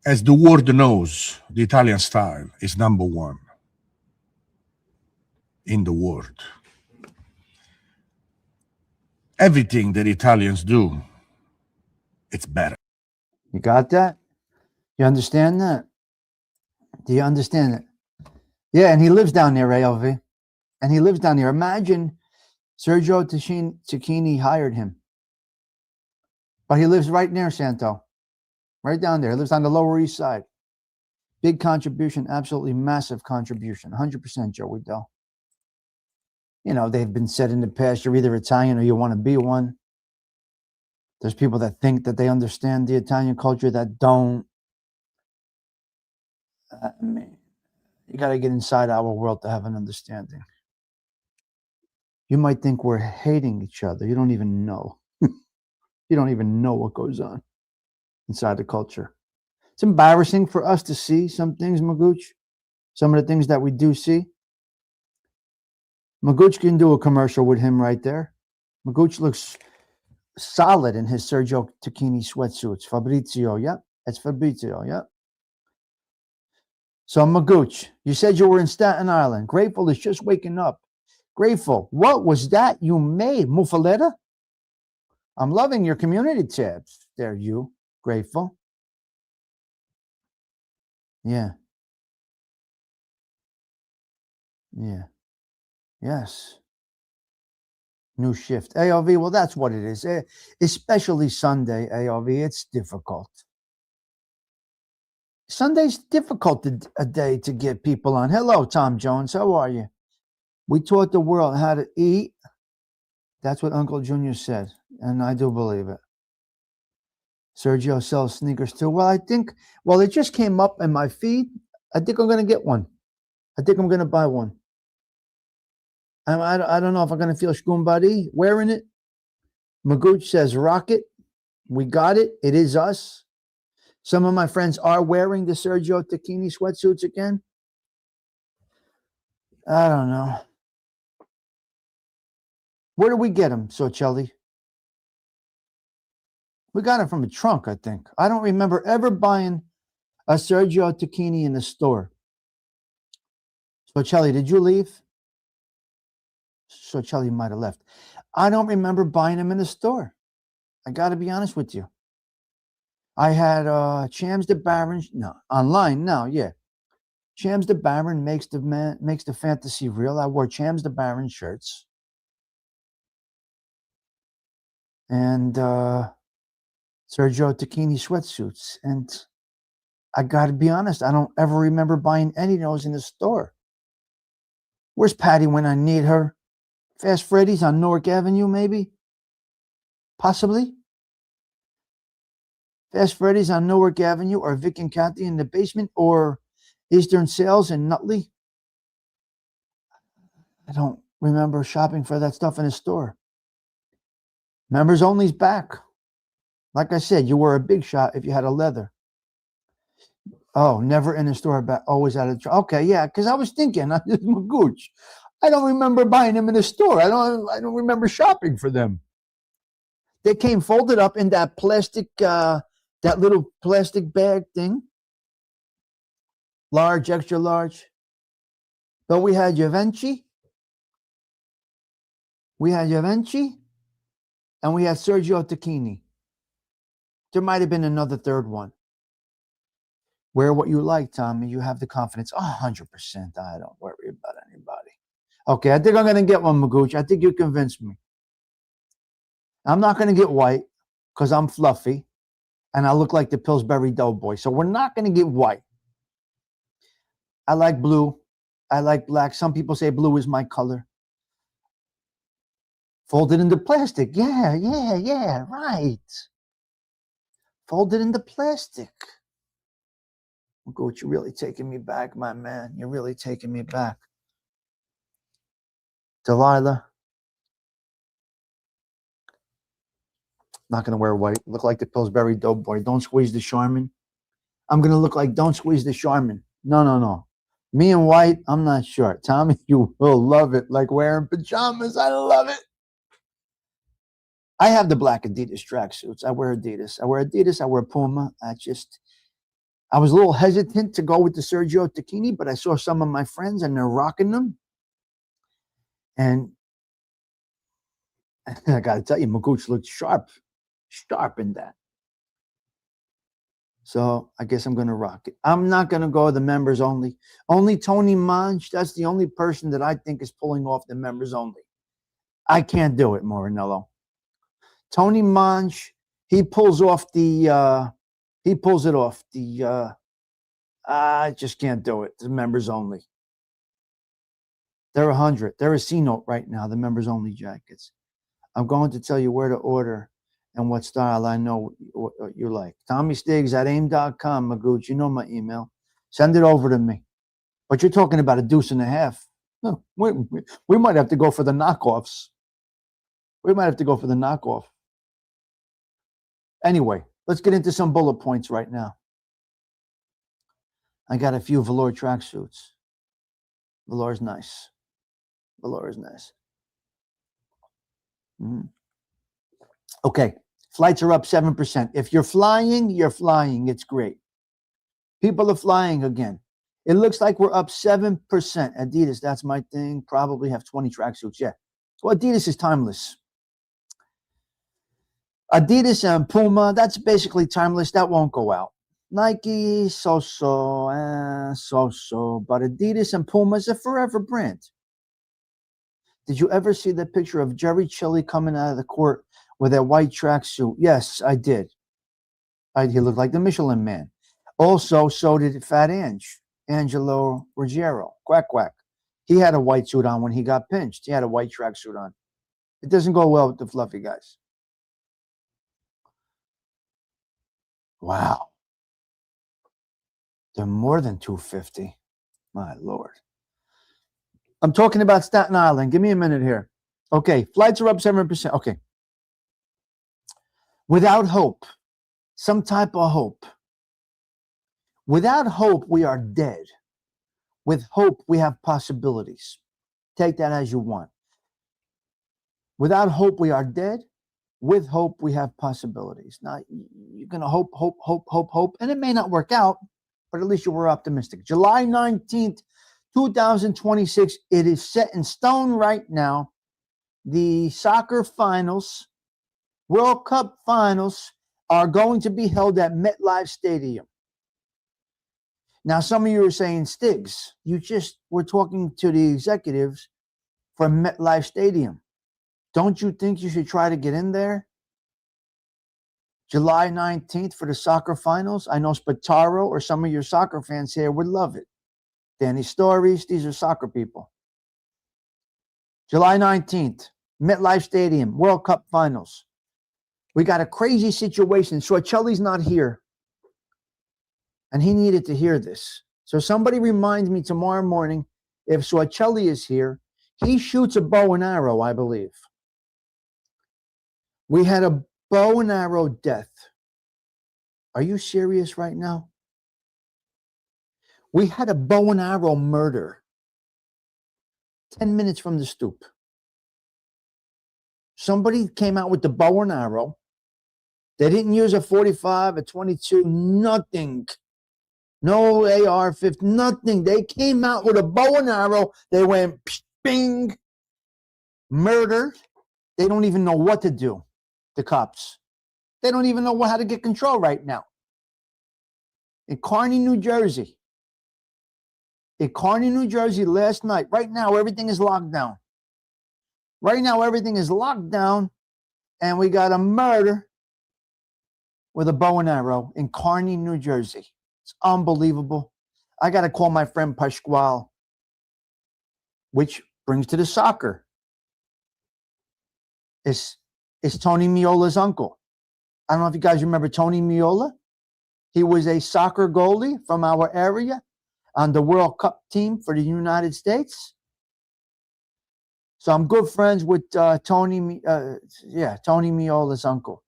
as the world knows, the Italian style is number one in the world. Everything that Italians do, it's better. You got that? You understand that? Do you understand it? Yeah, and he lives down there, ALV. And he lives down there. Imagine Sergio Tacchini hired him. But he lives right near Santo. Right down there. He lives on the Lower East Side. Big contribution, absolutely massive contribution. 100% Joey Doe. You know, they've been said in the past, you're either Italian or you want to be one. There's people that think that they understand the Italian culture that don't. I mean, you got to get inside our world to have an understanding. You might think we're hating each other. You don't even know. You don't even know what goes on inside the culture. It's embarrassing for us to see some things, Magooch. Some of the things that we do see. Magooch can do a commercial with him right there. Magooch looks solid in his Sergio Tacchini sweatsuits. Fabrizio, yep. It's Fabrizio, yep. So Magooch, you said you were in Staten Island. Grateful is just waking up. Grateful, what was that you made? Muffaletta? I'm loving your community tabs. There, you. Grateful. Yeah. Yeah. Yes. New shift. ARV, well, that's what it is. Especially Sunday, ARV, it's difficult. Sunday's difficult a day to get people on. Hello, Tom Jones. How are you? We taught the world how to eat. That's what Uncle Junior said, and I do believe it. Sergio sells sneakers too. Well, it just came up in my feed. I think I'm going to get one. I think I'm going to buy one. I don't know if I'm going to feel shkumbadi wearing it. Magooch says, rock it. We got it. It is us. Some of my friends are wearing the Sergio Tacchini sweatsuits again. I don't know. Where do we get them, Socelli? We got them from a trunk, I think. I don't remember ever buying a Sergio Tacchini in the store. Socelli, did you leave? Socelli might have left. I don't remember buying them in the store. I got to be honest with you. I had Chams the Baron. No, online now, yeah. Chams the Baron makes the fantasy real. I wore Chams the Baron shirts. And Sergio Tacchini sweatsuits. And I got to be honest, I don't ever remember buying any of those in the store. Where's Patty when I need her? Fast Freddy's on Newark Avenue, maybe? Possibly? Fast Freddy's on Newark Avenue, or Vic and Kathy in the basement, or Eastern Sales in Nutley? I don't remember shopping for that stuff in a store. Members only's back. Like I said, you were a big shot if you had a leather. Oh, never in the store, but always out of the okay, yeah, because I was thinking, Magooch, I don't remember buying them in the store. I don't remember shopping for them. They came folded up in that plastic, that little plastic bag thing. Large, extra large. But we had Givenchy. We had Givenchy. And we had Sergio Tacchini. There might have been another third one. Wear what you like, Tommy. You have the confidence. 100%. I don't worry about anybody. Okay, I think I'm going to get one, Magooch. I think you convinced me. I'm not going to get white because I'm fluffy and I look like the Pillsbury Doughboy. So we're not going to get white. I like blue. I like black. Some people say blue is my color. Folded into plastic. Yeah, right. Folded into plastic. Magooch, you're really taking me back, my man. You're really taking me back. Delilah. Not going to wear white. Look like the Pillsbury Doughboy. Don't squeeze the Charmin. I'm going to look like Don't Squeeze the Charmin. No. Me in white, I'm not sure. Tommy, you will love it. Like wearing pajamas. I love it. I have the black Adidas tracksuits. I wear Adidas. I wear Puma. I was a little hesitant to go with the Sergio Tacchini, but I saw some of my friends and they're rocking them. And I got to tell you, Magooch looked sharp in that. So I guess I'm going to rock it. I'm not going to go the members only. Only Tony Monge. That's the only person that I think is pulling off the members only. I can't do it, Morinello. Tony Monge, he pulls it off. I just can't do it. The members only. They're 100. They're a C-note right now, the members only jackets. I'm going to tell you where to order and what style I know what you like. TommyStigs@aim.com, Magooch. You know my email. Send it over to me. But you're talking about $1.50. We might have to go for the knockoffs. Anyway, let's get into some bullet points right now. I got a few velour tracksuits. Velour is nice. Okay, flights are up 7%. If you're flying, It's great. People are flying again. It looks like we're up 7%. Adidas, that's my thing. Probably have 20 tracksuits. Yeah. So Adidas is timeless. Adidas and Puma, that's basically timeless. That won't go out. Nike, so-so. But Adidas and Puma is a forever brand. Did you ever see the picture of Jerry Chili coming out of the court with that white tracksuit? Yes, I did. He looked like the Michelin Man. Also, so did Fat Angelo Ruggiero. Quack, quack. He had a white suit on when he got pinched. He had a white tracksuit on. It doesn't go well with the fluffy guys. Wow. They're more than $250. My Lord. I'm talking about Staten Island. Give me a minute here. Okay, flights are up 7%. Okay. Without hope, some type of hope. Without hope, we are dead. With hope, we have possibilities. Take that as you want. Without hope, we are dead. With hope, we have possibilities. Now, you're going to hope, and it may not work out, but at least you were optimistic. July 19th, 2026, it is set in stone right now. The soccer finals, World Cup finals, are going to be held at MetLife Stadium. Now, some of you are saying, Stigs, you just were talking to the executives for MetLife Stadium. Don't you think you should try to get in there? July 19th for the soccer finals. I know Spataro or some of your soccer fans here would love it. Danny Stories, these are soccer people. July 19th, MetLife Stadium, World Cup finals. We got a crazy situation. Sorcelli's not here. And he needed to hear this. So somebody reminds me tomorrow morning, if Sorcelli is here, he shoots a bow and arrow, I believe. We had a bow and arrow death. Are you serious right now? We had a bow and arrow murder 10 minutes from the stoop. Somebody came out with the bow and arrow. They didn't use a 45, a 22, nothing. No AR-15, nothing. They came out with a bow and arrow. They went bing, murder. They don't even know what to do, the cops. They don't even know how to get control right now. In Kearney, New Jersey. In Kearney, New Jersey last night. Right now, everything is locked down. Right now, everything is locked down. And we got a murder with a bow and arrow in Kearney, New Jersey. It's unbelievable. I got to call my friend Pasquale, which brings to the soccer. It's Tony Miola's uncle. I don't know if you guys remember Tony Miola. He was a soccer goalie from our area on the World Cup team for the United States. So I'm good friends with Tony Miola's uncle.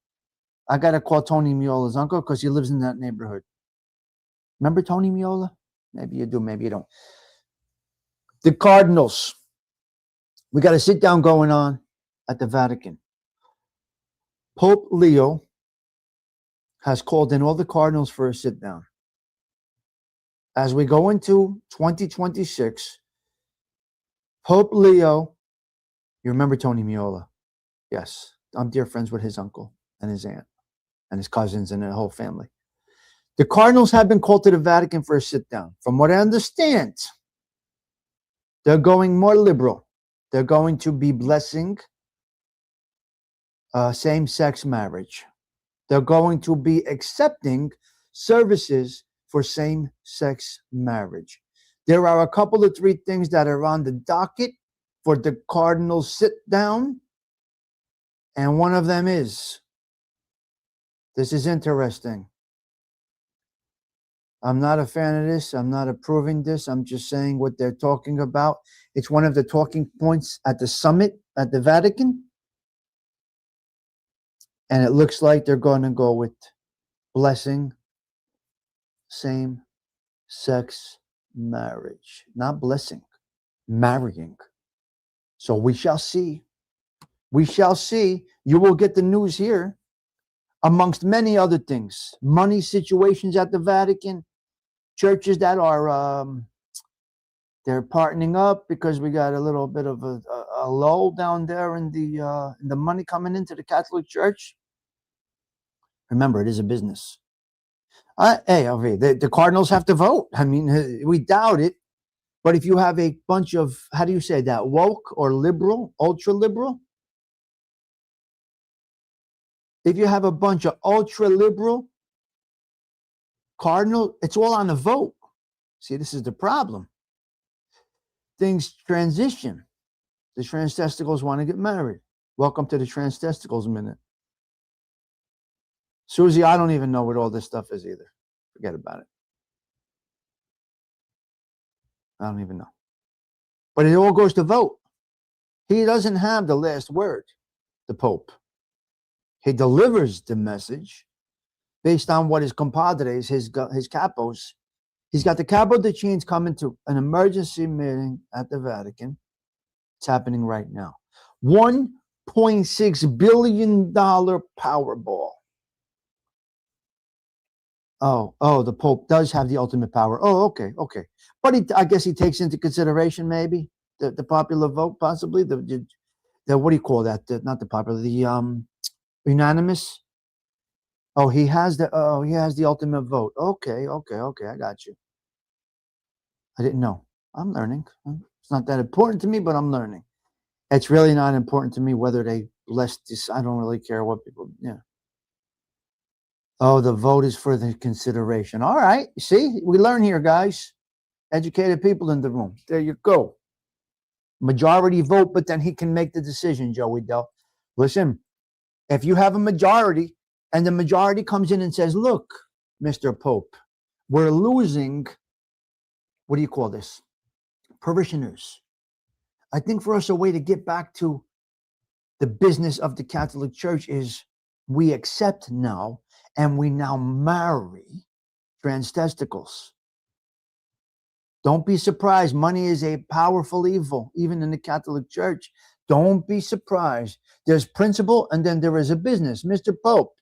I got to call Tony Miola's uncle because he lives in that neighborhood. Remember Tony Miola? Maybe you do, maybe you don't. The Cardinals. We got a sit down going on at the Vatican. Pope Leo has called in all the Cardinals for a sit down. As we go into 2026, Pope Leo, you remember Tony Miola? Yes, I'm dear friends with his uncle and his aunt and his cousins and the whole family. The Cardinals have been called to the Vatican for a sit down. From what I understand, they're going more liberal. They're going to be blessing same-sex marriage. They're going to be accepting services for same-sex marriage. There are a couple of 3 things that are on the docket for the Cardinals sit down. And one of them is, this is interesting. I'm not a fan of this. I'm not approving this. I'm just saying what they're talking about. It's one of the talking points at the summit at the Vatican. And it looks like they're going to go with blessing same-sex marriage. Not blessing, marrying. So we shall see. We shall see. You will get the news here, amongst many other things. Money situations at the Vatican. Churches that are they're partnering up because we got a little bit of a lull down there in the money coming into the Catholic Church. Remember, it is a business. The Cardinals have to vote. I mean, we doubt it. But if you have a bunch of, how do you say that, woke or liberal, ultra liberal? If you have a bunch of ultra liberal Cardinal, it's all on the vote. See, this is the problem. Things transition. The trans testicles want to get married. Welcome to the trans testicles minute. Susie, I don't even know what all this stuff is either. Forget about it. I don't even know. But it all goes to vote. He doesn't have the last word, the Pope. He delivers the message based on what his compadres, his capos. He's got the Capo de Chains coming to an emergency meeting at the Vatican. It's happening right now. $1.6 billion Powerball. Oh, the Pope does have the ultimate power. Oh, okay. But I guess he takes into consideration maybe the popular vote, possibly the what do you call that? Not the popular, the unanimous. Oh, he has the ultimate vote. Okay, I got you. I didn't know. I'm learning. It's not that important to me, but I'm learning. It's really not important to me whether they bless this. I don't really care what people. Yeah. Oh, the vote is for the consideration. All right. See, we learn here, guys. Educated people in the room. There you go. Majority vote, but then he can make the decision, Joey Dell. Listen, if you have a majority and the majority comes in and says, look, Mr. Pope, we're losing, what do you call this? Parishioners. I think for us, a way to get back to the business of the Catholic Church is we accept now and we now marry trans testicles. Don't be surprised. Money is a powerful evil, even in the Catholic Church. Don't be surprised. There's principle and then there is a business. Mr. Pope,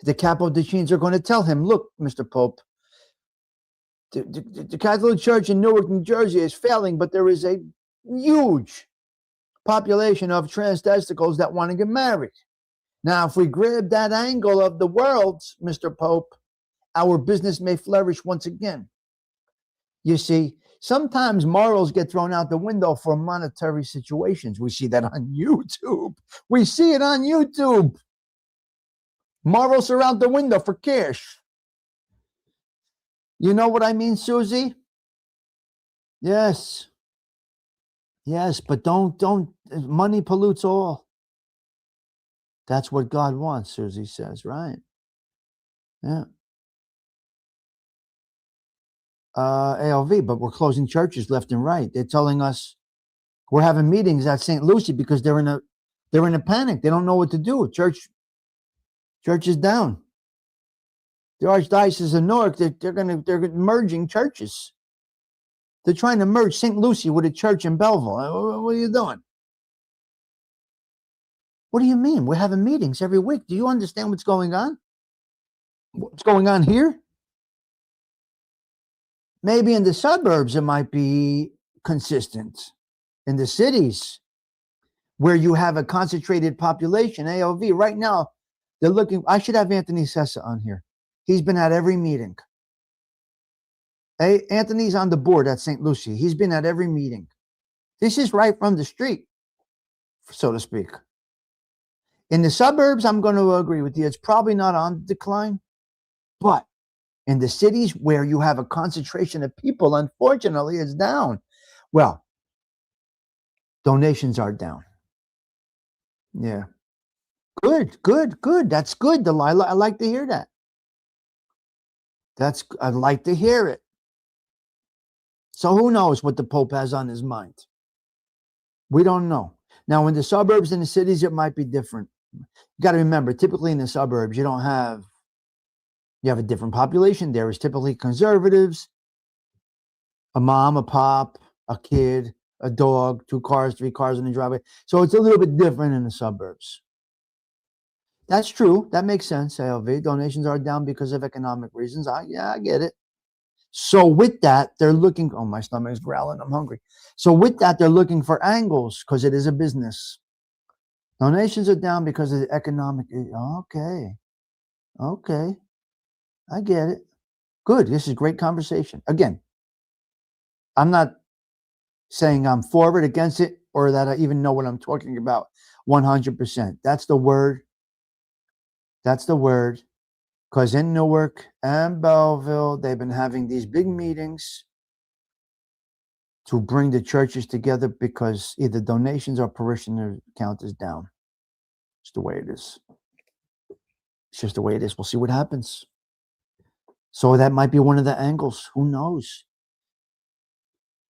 the Capodicines are going to tell him, look, Mr. Pope, the Catholic Church in Newark, New Jersey is failing, but there is a huge population of trans testicles that want to get married. Now, if we grab that angle of the world, Mr. Pope, our business may flourish once again. You see, sometimes morals get thrown out the window for monetary situations. We see that on YouTube. We see it on YouTube. Morals are out the window for cash. You know what I mean, Susie? Yes. Yes, but don't, money pollutes all. That's what God wants, Susie says, right? Yeah. ALV, but we're closing churches left and right. They're telling us we're having meetings at St. Lucie because they're in a panic. They don't know what to do. Church is down. The Archdiocese of Newark, they're merging churches. They're trying to merge St. Lucie with a church in Belleville. What are you doing? What do you mean? We're having meetings every week. Do you understand what's going on? What's going on here? Maybe in the suburbs, it might be consistent. In the cities where you have a concentrated population, AOV, right now, they're looking. I should have Anthony Sessa on here. He's been at every meeting. Hey, Anthony's on the board at St. Lucie. He's been at every meeting. This is right from the street, so to speak. In the suburbs, I'm going to agree with you. It's probably not on decline, but in the cities where you have a concentration of people, unfortunately, it's down. Well, donations are down. Yeah. Good. That's good, Delilah. I like to hear that. I'd like to hear it. So who knows what the Pope has on his mind? We don't know. Now, in the suburbs and the cities, it might be different. You got to remember, typically in the suburbs, you have a different population. There is typically conservatives, a mom, a pop, a kid, a dog, 2 cars, 3 cars in the driveway. So it's a little bit different in the suburbs. That's true. That makes sense, ALV. Donations are down because of economic reasons. I get it. So with that, they're looking, oh, my stomach is growling. I'm hungry. So with that, they're looking for angles because it is a business. Donations are down because of the economic. Okay. I get it. Good. This is great conversation. Again, I'm not saying I'm for it, against it, or that I even know what I'm talking about 100%. That's the word. Because in Newark and Belleville, they've been having these big meetings to bring the churches together because either donations or parishioner count is down. It's the way it is. It's just the way it is. We'll see what happens. So that might be one of the angles. Who knows?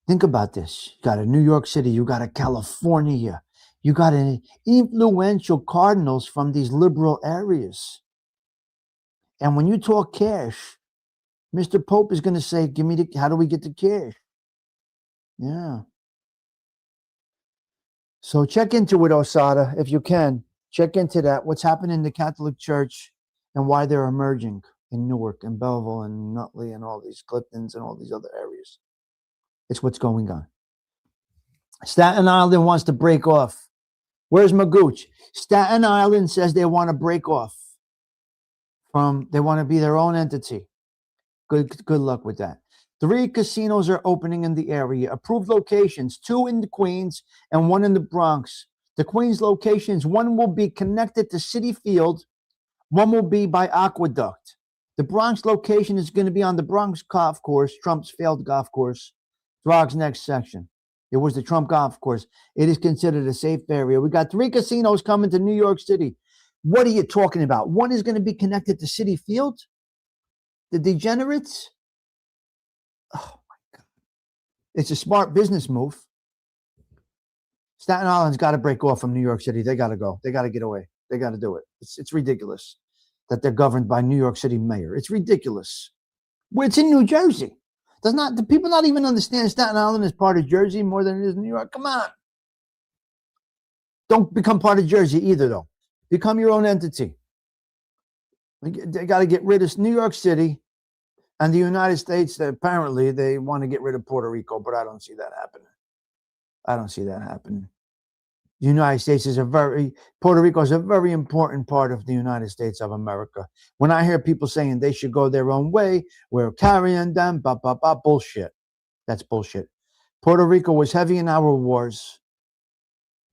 Think about this. You got a New York City. You got a California. You got an influential cardinals from these liberal areas. And when you talk cash, Mr. Pope is going to say, how do we get the cash? Yeah. So check into it, Osada, if you can. Check into that. What's happening in the Catholic Church and why they're emerging in Newark and Belleville and Nutley and all these Cliftons and all these other areas. It's what's going on. Staten Island wants to break off. Where's Magooch? Staten Island says they want to break off. They want to be their own entity. Good luck with that. 3 casinos are opening in the area. Approved locations, 2 in the Queens and 1 in the Bronx. The Queens locations, one will be connected to Citi Field One will be by aqueduct. The Bronx location is going to be on the Bronx golf course, Trump's failed golf course, Throg's next section. It was the Trump golf course. It is considered a safe area. We got 3 casinos coming to New York City. What are you talking about? One is going to be connected to Citi Field. The degenerates. Oh my God. It's a smart business move. Staten Island's got to break off from New York City. They got to go. They got to get away. They got to do it. It's ridiculous that they're governed by New York City mayor. It's ridiculous. Well, it's in New Jersey. Do people not even understand Staten Island is part of Jersey more than it is New York? Come on. Don't become part of Jersey either, though. Become your own entity. They got to get rid of New York City and the United States. Apparently, they want to get rid of Puerto Rico, but I don't see that happening. I don't see that happening. The United States Puerto Rico is a very important part of the United States of America. When I hear people saying they should go their own way, we're carrying them, bullshit. That's bullshit. Puerto Rico was heavy in our wars.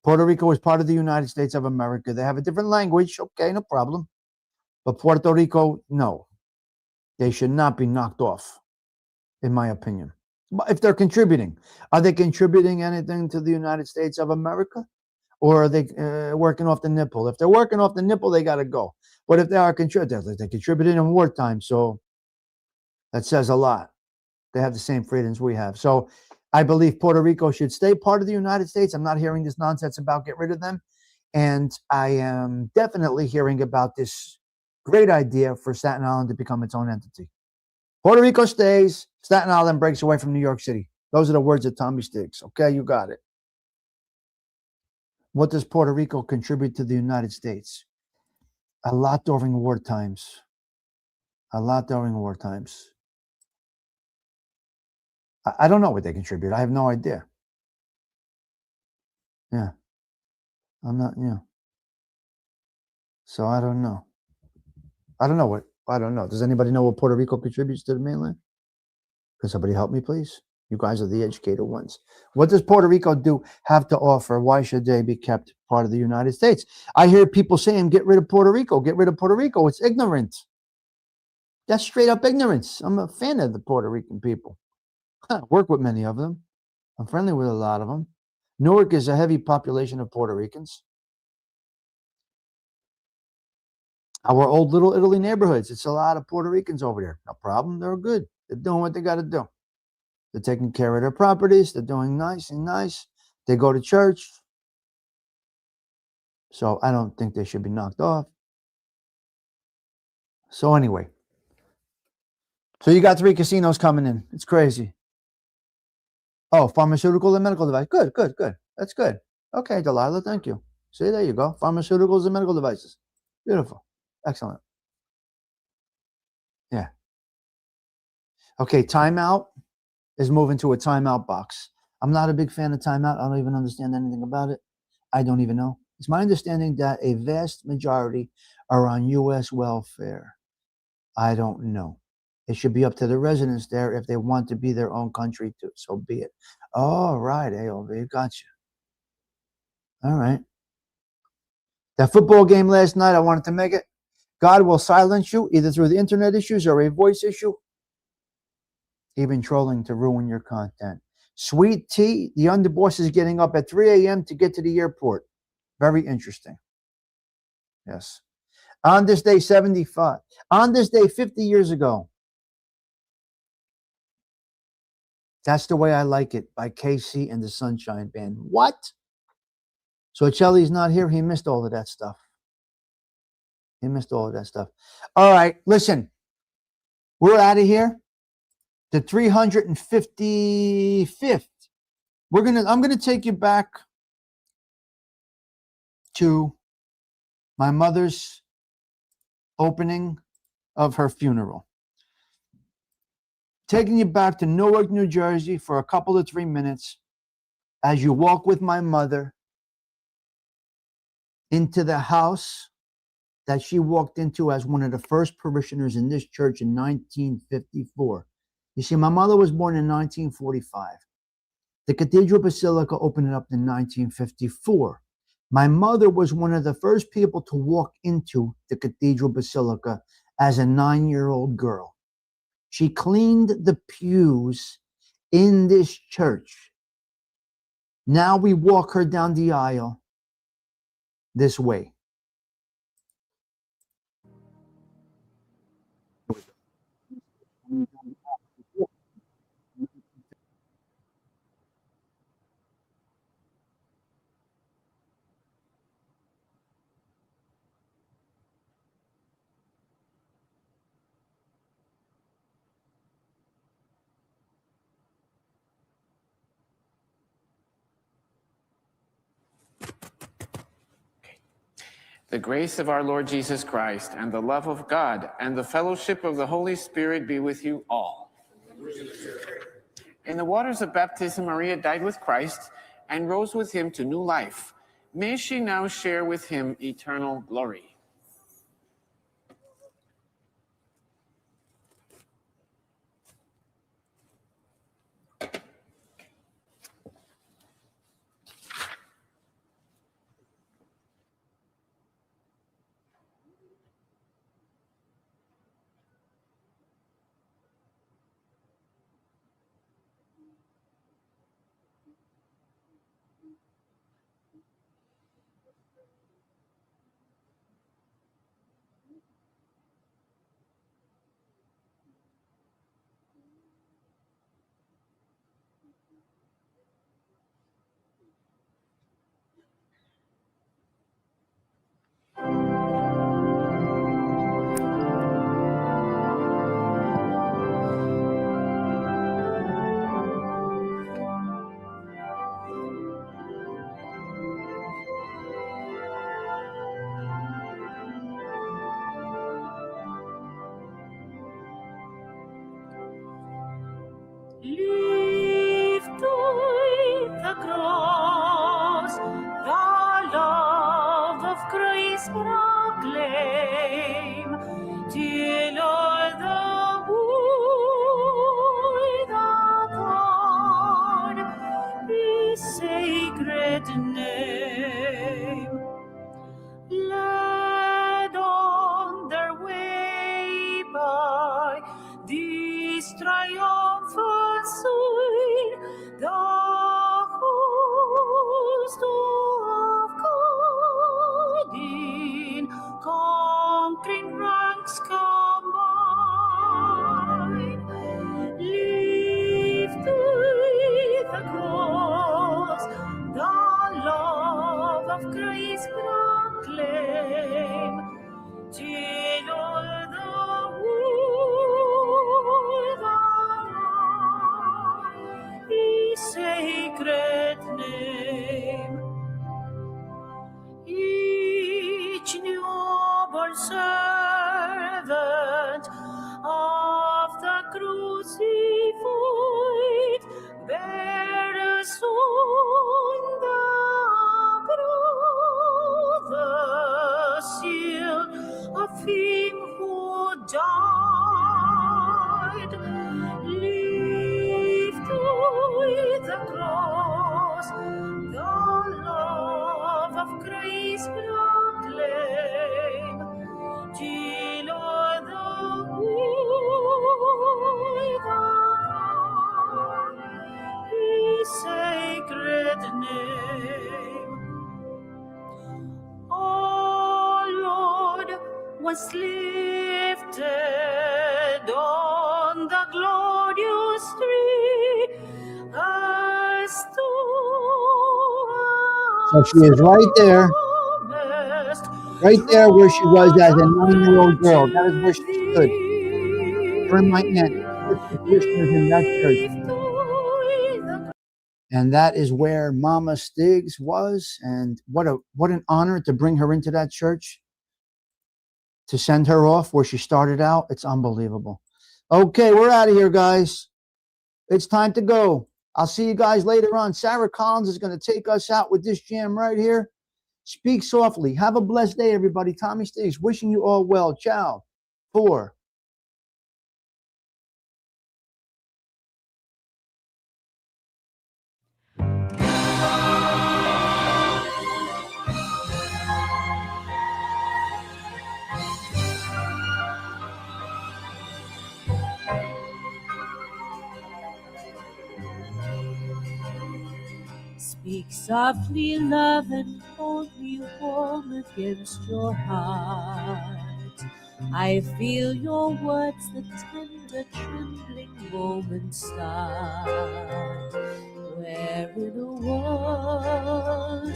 Puerto Rico is part of the United States of America. They have a different language. Okay, no problem. But Puerto Rico, no. They should not be knocked off, in my opinion. But if they're contributing, are they contributing anything to the United States of America? Or are they working off the nipple? If they're working off the nipple, they got to go. But if they are contributing, they contributed in wartime. So that says a lot. They have the same freedoms we have. So I believe Puerto Rico should stay part of the United States. I'm not hearing this nonsense about get rid of them. And I am definitely hearing about this great idea for Staten Island to become its own entity. Puerto Rico stays. Staten Island breaks away from New York City. Those are the words of Tommy Stigs. Okay, you got it. What does Puerto Rico contribute to the United States? A lot during war times. A lot during war times. I don't know what they contribute. I have no idea. Yeah. I'm not, So I don't know. I don't know. Does anybody know what Puerto Rico contributes to the mainland? Could somebody help me, please? You guys are the educated ones. What does Puerto Rico have to offer? Why should they be kept part of the United States? I hear people saying, get rid of Puerto Rico. Get rid of Puerto Rico. It's ignorant. That's straight up ignorance. I'm a fan of the Puerto Rican people. I work with many of them. I'm friendly with a lot of them. Newark is a heavy population of Puerto Ricans. Our old Little Italy neighborhoods, it's a lot of Puerto Ricans over there. No problem. They're good. They're doing what they got to do. They're taking care of their properties. They're doing nice. They go to church. So I don't think they should be knocked off. So anyway. So you got 3 casinos coming in. It's crazy. Oh, pharmaceutical and medical device. Good. That's good. Okay, Delilah, thank you. See, there you go. Pharmaceuticals and medical devices. Beautiful. Excellent. Yeah. Okay, timeout is moving to a timeout box. I'm not a big fan of timeout. I don't even understand anything about it. I don't even know. It's my understanding that a vast majority are on U.S. welfare. I don't know. It should be up to the residents there if they want to be their own country too. So be it. All right, AOV, gotcha. All right. That football game last night, I wanted to make it. God will silence you either through the internet issues or a voice issue. Even trolling to ruin your content. Sweet Tea, the underboss is getting up at 3 a.m. to get to the airport. Very interesting. Yes. On this day, 75. On this day, 50 years ago. That's the Way I Like It by KC and the Sunshine Band. What? So Chelly's not here. He missed all of that stuff. All right, listen. We're out of here. The 355th. I'm gonna take you back to my mother's opening of her funeral. Taking you back to Newark, New Jersey for a couple of 3 minutes as you walk with my mother into the house that she walked into as one of the first parishioners in this church in 1954. You see, my mother was born in 1945. The Cathedral Basilica opened it up in 1954. My mother was one of the first people to walk into the Cathedral Basilica as a 9-year-old girl. She cleaned the pews in this church. Now we walk her down the aisle this way. The grace of our Lord Jesus Christ and the love of God and the fellowship of the Holy Spirit be with you all. In the waters of baptism, Maria died with Christ and rose with him to new life. May she now share with him eternal glory. Lift the cross, the love of Christ proclaim, till all the world adore His sacred name. Led on their way by this triumphant sign, the host of God in conquering ranks combine. Lift the cross, the love of Christ proclaim, till all the world adore His sacred name. Each newborn servant of the crucified bears on the brow the seal of Him who died. Lift the cross, the love of Christ proclaim, till all the world adore His sacred name. Oh Lord, was lifted on the glorious tree, as So she is right there, where she was as a 9-year-old girl. That is where she stood. During my aunt, 50 parishioners in that church. And that is where Mama Stigs was. And what an honor to bring her into that church, to send her off where she started out. It's unbelievable. Okay, we're out of here, guys. It's time to go. I'll see you guys later on. Sarah Collins is going to take us out with this jam right here. Speak softly. Have a blessed day, everybody. Tommy Stigs wishing you all well. Ciao. 4. Speak softly, love, and hold me warm against your heart. I feel your words, the tender, trembling moments start. We're in a world,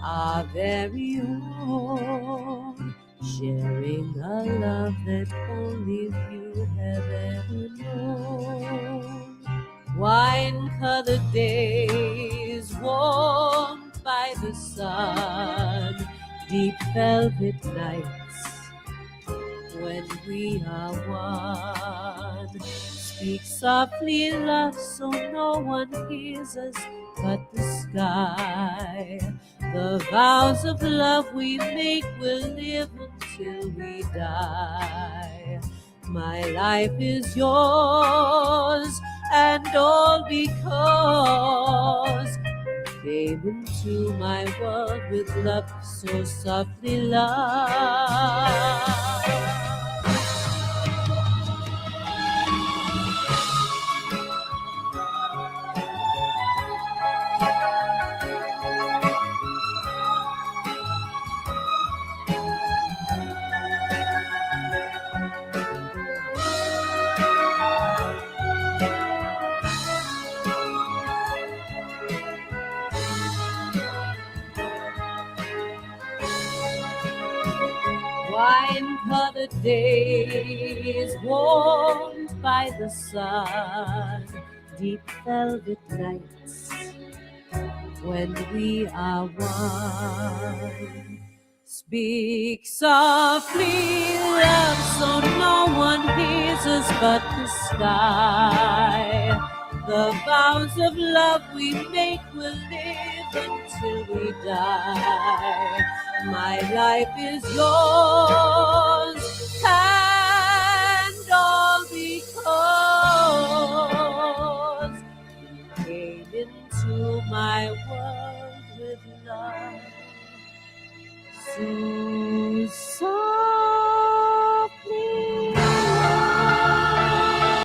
our very own, sharing a love that only few have ever known. Wine-colored days warmed by the sun, deep velvet nights when we are one. Speak softly, love, so no one hears us but the sky. The vows of love we make will live until we die. My life is yours, and all because came into my world with love so softly loved. Wine-colored days warmed by the sun, deep velvet nights when we are one. Speak softly, love, so no one hears us but the sky. The vows of love we make will live until we die. My life is yours, and all because you came into my world with love so